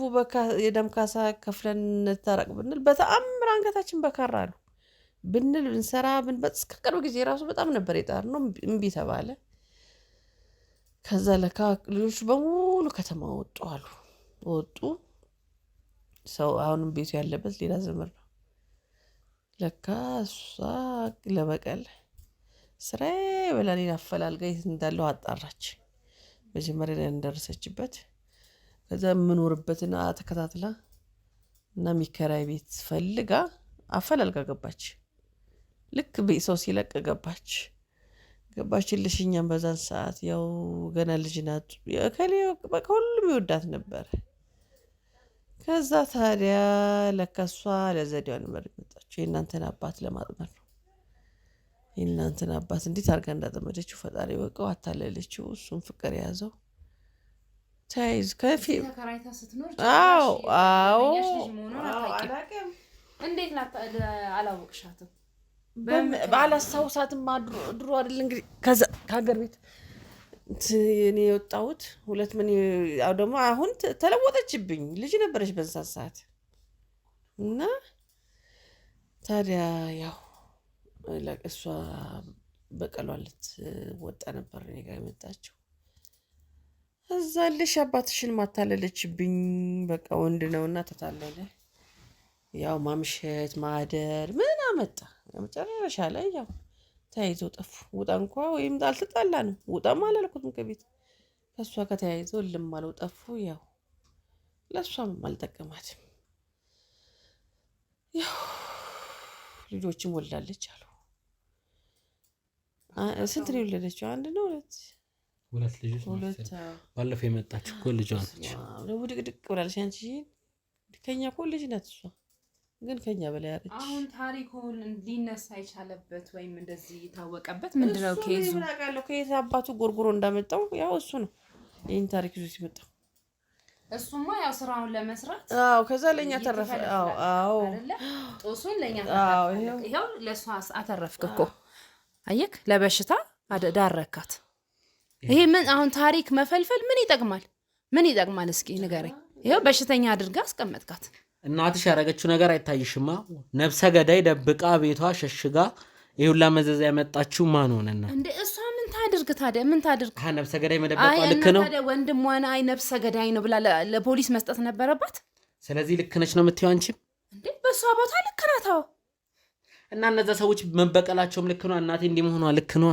የደም ካሳ ከፍለን እንታረቅ ብንል በተአምር አንገታችን በካራ ነው ብንል ብንሰራ እስከ ቅርብ ጊዜ ራሱ በጣም ነበር የጣርነው። እምቢ ተባለ። ከዛ ለካ ልጆቹ በሙሉ ከተማ ወጡ። ሰው አሁንም ቤቱ ያለበት ሌላ ዘመድ ነው። ለካ እሷ ለበቀል ስራዬ ብላ እኔን አፈላልጋ የት እንዳለው አጣራች። መጀመሪያ ላይ እንደደረሰችበት ከዛ የምኖርበትን ተከታትላ እና የሚከራይ ቤት ፈልጋ አፈላልጋ ገባች። ልክ ሰው ሲለቅ ገባችልሽ። እኛም በዛን ሰዓት ያው ገና ልጅ ናት። ሁሉም ይወዳት ነበር። ከዛ ታዲያ ለከሷ ለዘዴዋ ነበር የመጣችው። የእናንተን አባት ለማጥመድ ነው። የእናንተን አባት እንዴት አድርጋ እንዳጠመደችው ፈጣሪ ወቀው። አታለለችው። እሱም ፍቅር የያዘው ተያይዝ ተከራይታ ስትኖር እንዴት አላወቅሻትም? ባላስታውሳትም ድሮ አይደል እንግዲህ ከዛ ከሀገር ቤት እኔ የወጣሁት ያው ደግሞ አሁን ተለወጠችብኝ። ልጅ ነበረች በዛ ሰዓት እና ታዲያ ያው እሷ በቀሏ ልትወጣ ነበር እኔ ጋር የመጣችው። እዛ ልሽ አባትሽን ማታለለችብኝ። በቃ ወንድ ነውና ተታለለ። ያው ማምሸት ማደር ምን አመጣ። መጨረሻ ላይ ያው ተያይዘው ጠፉ። ውጣ እንኳ ወይም አልተጣላንም። ውጣም አላልኩትም ከቤት። ከእሷ ከተያይዘው ልም አለው ጠፉ። ያው ለእሷም አልጠቀማትም። ያው ልጆችም ወልዳለች አሉ። ስንት ነው የወለደችው? 1 ነው 2 ልጆች። ባለፈው የመጣች እኮ ልጇ ነች። ድቅድቅ ብላለች። አንቺ ከኛ እኮ ልጅ ናት እሷ፣ ግን ከኛ በላይ ያረች። አሁን ታሪኩን ሊነሳ የቻለበት ወይም እንደዚህ የታወቀበት ምንድነው? ከይዙ ከየት አባቱ ጎርጎሮ እንዳመጣው ያው እሱ ነው ይህን ታሪክ ይዞ ሲመጣው። እሱማ ያው ስራውን ለመስራት ከዛ ለኛ ተረፈ። ጦሱን ለኛ ተረፈ። ይሄው ለሷ አተረፍክ እኮ አየክ፣ ለበሽታ ዳረካት። ይሄ ምን አሁን ታሪክ መፈልፈል ምን ይጠቅማል? እስኪ ንገረኝ። ይሄው በሽተኛ አድርጋ አስቀመጥካት። እናትሽ ያደረገችው ነገር አይታይሽማ? ነፍሰ ገዳይ ደብቃ ቤቷ ሸሽጋ ይሁላ መዘዝ ያመጣችው ማን ሆነና እንዴ? እሷ ምን ታድርግ ታዲያ? ምን ታድርግ? ነፍሰ ገዳይ መደበቋ ልክ ነው ታዲያ? ወንድሟን ነፍሰ ገዳይ ነው ብላ ለፖሊስ መስጠት ነበረባት። ስለዚህ ልክ ነች ነው የምትይው አንቺም? እንዴ በሷ ቦታ ልክ ናት። እና እነዛ ሰዎች መበቀላቸውም ልክ ነው። እናቴ እንዲህ መሆኗ ልክ ነው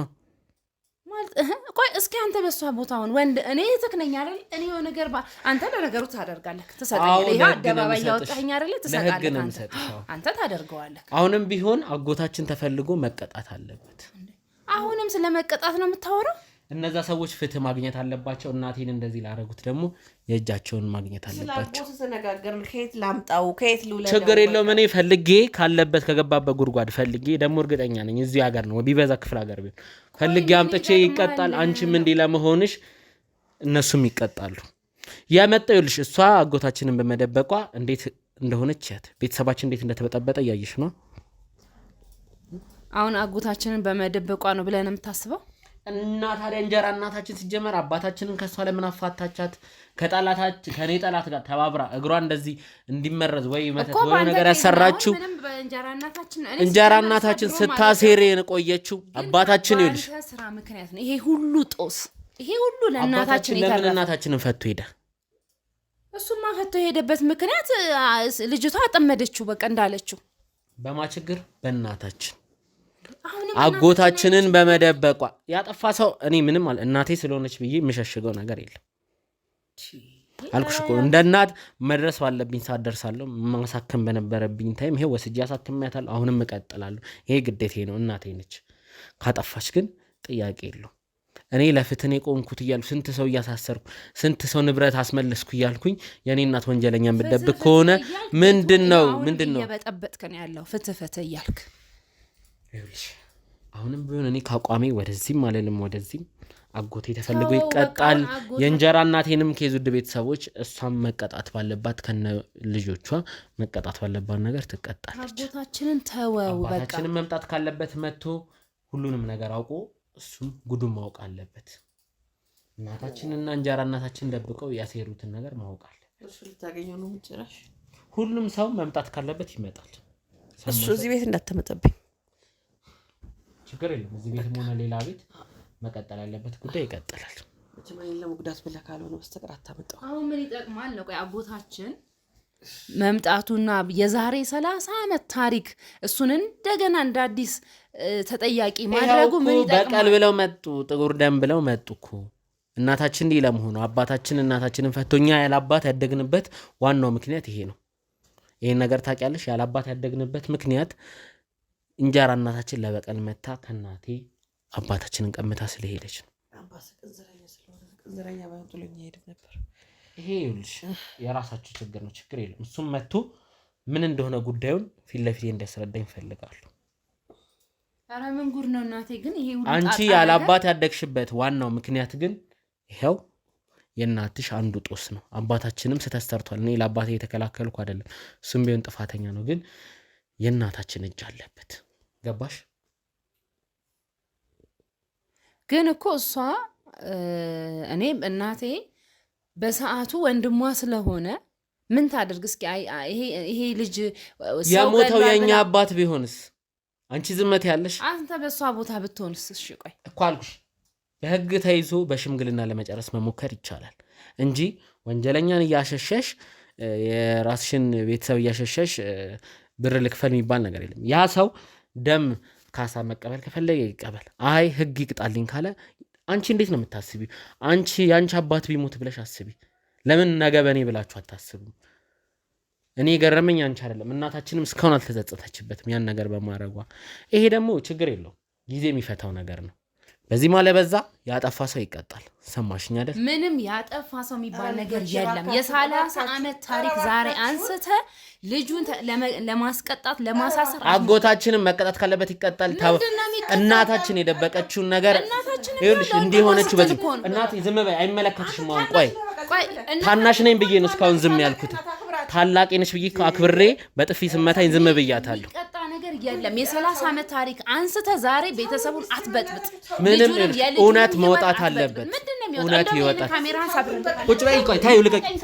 ማለት ቆይ እስኪ አንተ በሷ ቦታውን ወንድ እኔ ተክነኛ አይደል እኔ የሆነ ነገር አንተ ለነገሩ ታደርጋለህ ተሰጣለህ ይሄ አደባባይ ያወጣኸኝ አይደል ተሰጣለህ አንተ ታደርገዋለህ አሁንም ቢሆን አጎታችን ተፈልጎ መቀጣት አለበት አሁንም ስለመቀጣት ነው የምታወራው እነዛ ሰዎች ፍትህ ማግኘት አለባቸው እናቴን እንደዚህ ላረጉት ደግሞ የእጃቸውን ማግኘት አለባቸው ስለተነጋገርን ከየት ላምጣው ከየት ልውለደው ችግር የለውም እኔ ፈልጌ ካለበት ከገባበት ጉርጓድ ፈልጌ ደግሞ እርግጠኛ ነኝ እዚህ ሀገር ነው ቢበዛ ክፍለ ሀገር ቢሆን ፈልጌ አምጥቼ ይቀጣል አንቺም እንዲህ ለመሆንሽ እነሱም ይቀጣሉ ያመጣው ይልሽ እሷ አጎታችንን በመደበቋ እንዴት እንደሆነች ያት ቤተሰባችን እንዴት እንደተበጠበጠ ያይሽ ነው አሁን አጎታችንን በመደበቋ ነው ብለን የምታስበው እና ታዲያ እንጀራ እናታችን ሲጀመር አባታችንን ከሷ ለምን አፋታቻት ከጣላታች ከኔ ጣላት ጋር ተባብራ እግሯ እንደዚህ እንዲመረዝ ወይ መተት ወይ ነገር ያሰራችው እንጀራ እናታችን ስታሴር የቆየችው አባታችን ይልሽ ስራ ምክንያት ነው ይሄ ሁሉ ጦስ ይሄ ሁሉ ለእናታችን ይተረፈ ለምን እናታችንን ፈቶ ሄደ እሱማ ፈቶ ሄደበት ምክንያት ልጅቷ አጠመደችው በቃ እንዳለችው በማችግር በእናታችን አጎታችንን በመደበቋ ያጠፋ ሰው እኔ ምንም አለ እናቴ ስለሆነች ብዬ የምሸሽገው ነገር የለም አልኩሽ እኮ እንደ እናት መድረስ ባለብኝ ሰዓት ደርሳለሁ ማሳከም በነበረብኝ ታይም ይሄ ወስጄ አሳክሜያታለሁ አሁንም እቀጥላለሁ ይሄ ግዴታዬ ነው እናቴ ነች ካጠፋች ግን ጥያቄ የለው እኔ ለፍትህ ቆንኩት እያልኩ ስንት ሰው እያሳሰርኩ ስንት ሰው ንብረት አስመለስኩ እያልኩኝ የኔ እናት ወንጀለኛን ብደብቅ ከሆነ ምንድነው እየበጠበጥክ ነው ያለው ፍትህ እያልክ አሁንም ቢሆን እኔ ካቋሜ ወደዚህም አለልም ወደዚህም አጎቴ ተፈልጎ ይቀጣል የእንጀራ እናቴንም ከዙድ ቤተሰቦች እሷም መቀጣት ባለባት ከነ ልጆቿ መቀጣት ባለባት ነገር ትቀጣለች አጎታችንን ተወው በቃ አጎታችንን መምጣት ካለበት መጥቶ ሁሉንም ነገር አውቆ እሱም ጉዱን ማወቅ አለበት እናታችንና እንጀራ እናታችን ደብቀው ያሰሩትን ነገር ማወቅ አለበት እሱ ልታገኘው ነው ምጭራሽ ሁሉም ሰው መምጣት ካለበት ይመጣል እሱ እዚህ ቤት እንዳትመጣብኝ ችግር የለም እዚህ ቤትም ሆነ ሌላ ቤት መቀጠል ያለበት ጉዳይ ይቀጥላል መቼም ለሙግዳት ብለ ካልሆነ በስተቀር አታመጣው አሁን ምን ይጠቅማል ነው ቆይ አጎታችን መምጣቱና የዛሬ 30 አመት ታሪክ እሱን እንደገና እንደ አዲስ ተጠያቂ ማድረጉ ምን ይጠቅማል በቀል ብለው መጡ ጥቁር ደም ብለው መጡኩ እናታችን እንዲህ ለመሆኑ አባታችን እናታችንን ፈቶኛ ያላባት ያደግንበት ዋናው ምክንያት ይሄ ነው ይሄን ነገር ታውቂያለሽ ያላባት ያደግንበት ምክንያት እንጀራ እናታችን ለበቀል መታ ከናቴ አባታችንን ቀምታ ስለሄደች ነው አባስ ቅንዝረኛ ባይወጡልኝ ይሄድ ነበር ይሄ ይልሽ የራሳችሁ ችግር ነው ችግር የለም እሱም መጥቶ ምን እንደሆነ ጉዳዩን ፊት ለፊት እንዲያስረዳኝ ፈልጋለሁ ኧረ ምን ጉድ ነው እናቴ ግን ይሄ ሁሉ አንቺ ያላባት ያደግሽበት ዋናው ምክንያት ግን ይሄው የናትሽ አንዱ ጦስ ነው አባታችንም ስተስተርቷል እኔ ለአባቴ የተከላከልኩ አይደለም እሱም ቢሆን ጥፋተኛ ነው ግን የናታችን እጅ አለበት ገባሽ ግን እኮ እሷ እኔ እናቴ በሰዓቱ ወንድሟ ስለሆነ ምን ታደርግ እስኪ ይሄ ልጅ ያሞተው የኛ አባት ቢሆንስ አንቺ ዝመት ያለሽ አንተ በሷ ቦታ ብትሆንስ እሺ ቆይ እኮ አልኩሽ በህግ ተይዞ በሽምግልና ለመጨረስ መሞከር ይቻላል እንጂ ወንጀለኛን ያሸሸሽ የራስሽን ቤተሰብ ያሸሸሽ ብር ልክፈል የሚባል ነገር የለም ያ ሰው ደም ካሳ መቀበል ከፈለገ ይቀበል አይ ህግ ይቅጣልኝ ካለ አንቺ እንዴት ነው የምታስቢው አንቺ ያንቺ አባት ቢሞት ብለሽ አስቢ ለምን ነገ በኔ ብላችሁ አታስቡ እኔ ገረመኝ አንቺ አይደለም እናታችንም እስካሁን አልተጸጸተችበትም ያን ነገር በማረጓ ይሄ ደግሞ ችግር የለው ጊዜ የሚፈታው ነገር ነው በዚህ ማለበዛ ያጠፋ ሰው ይቀጣል ሰማሽኝ አይደል ምንም ያጠፋ ሰው የሚባል ነገር የለም የ30 አመት ታሪክ ዛሬ አንስተ ልጁን ለማስቀጣት ለማሳሰር አጎታችንን መቀጣት ካለበት ይቀጣል እናታችን የደበቀችውን ነገር ይኸውልሽ እንዲሆነችው በዚህ እናት ዝም በይ አይመለከትሽም አሁን ቆይ ታናሽ ነኝ ብዬ ነው እስካሁን ዝም ያልኩት ታላቅ ነሽ ብዬ አክብሬ በጥፊ ስመታኝ ዝም ብያታለሁ ይቀጣ ነገር የለም የ30 አመት ታሪክ አንስተ ዛሬ ቤተሰቡን አትበጥብጥ ምንም እውነት መውጣት አለበት ምንድነው እውነት ይወጣል ካሜራን ሰብርልህ ቁጭ በይ ቆይ ታዩ ልቀቂኝ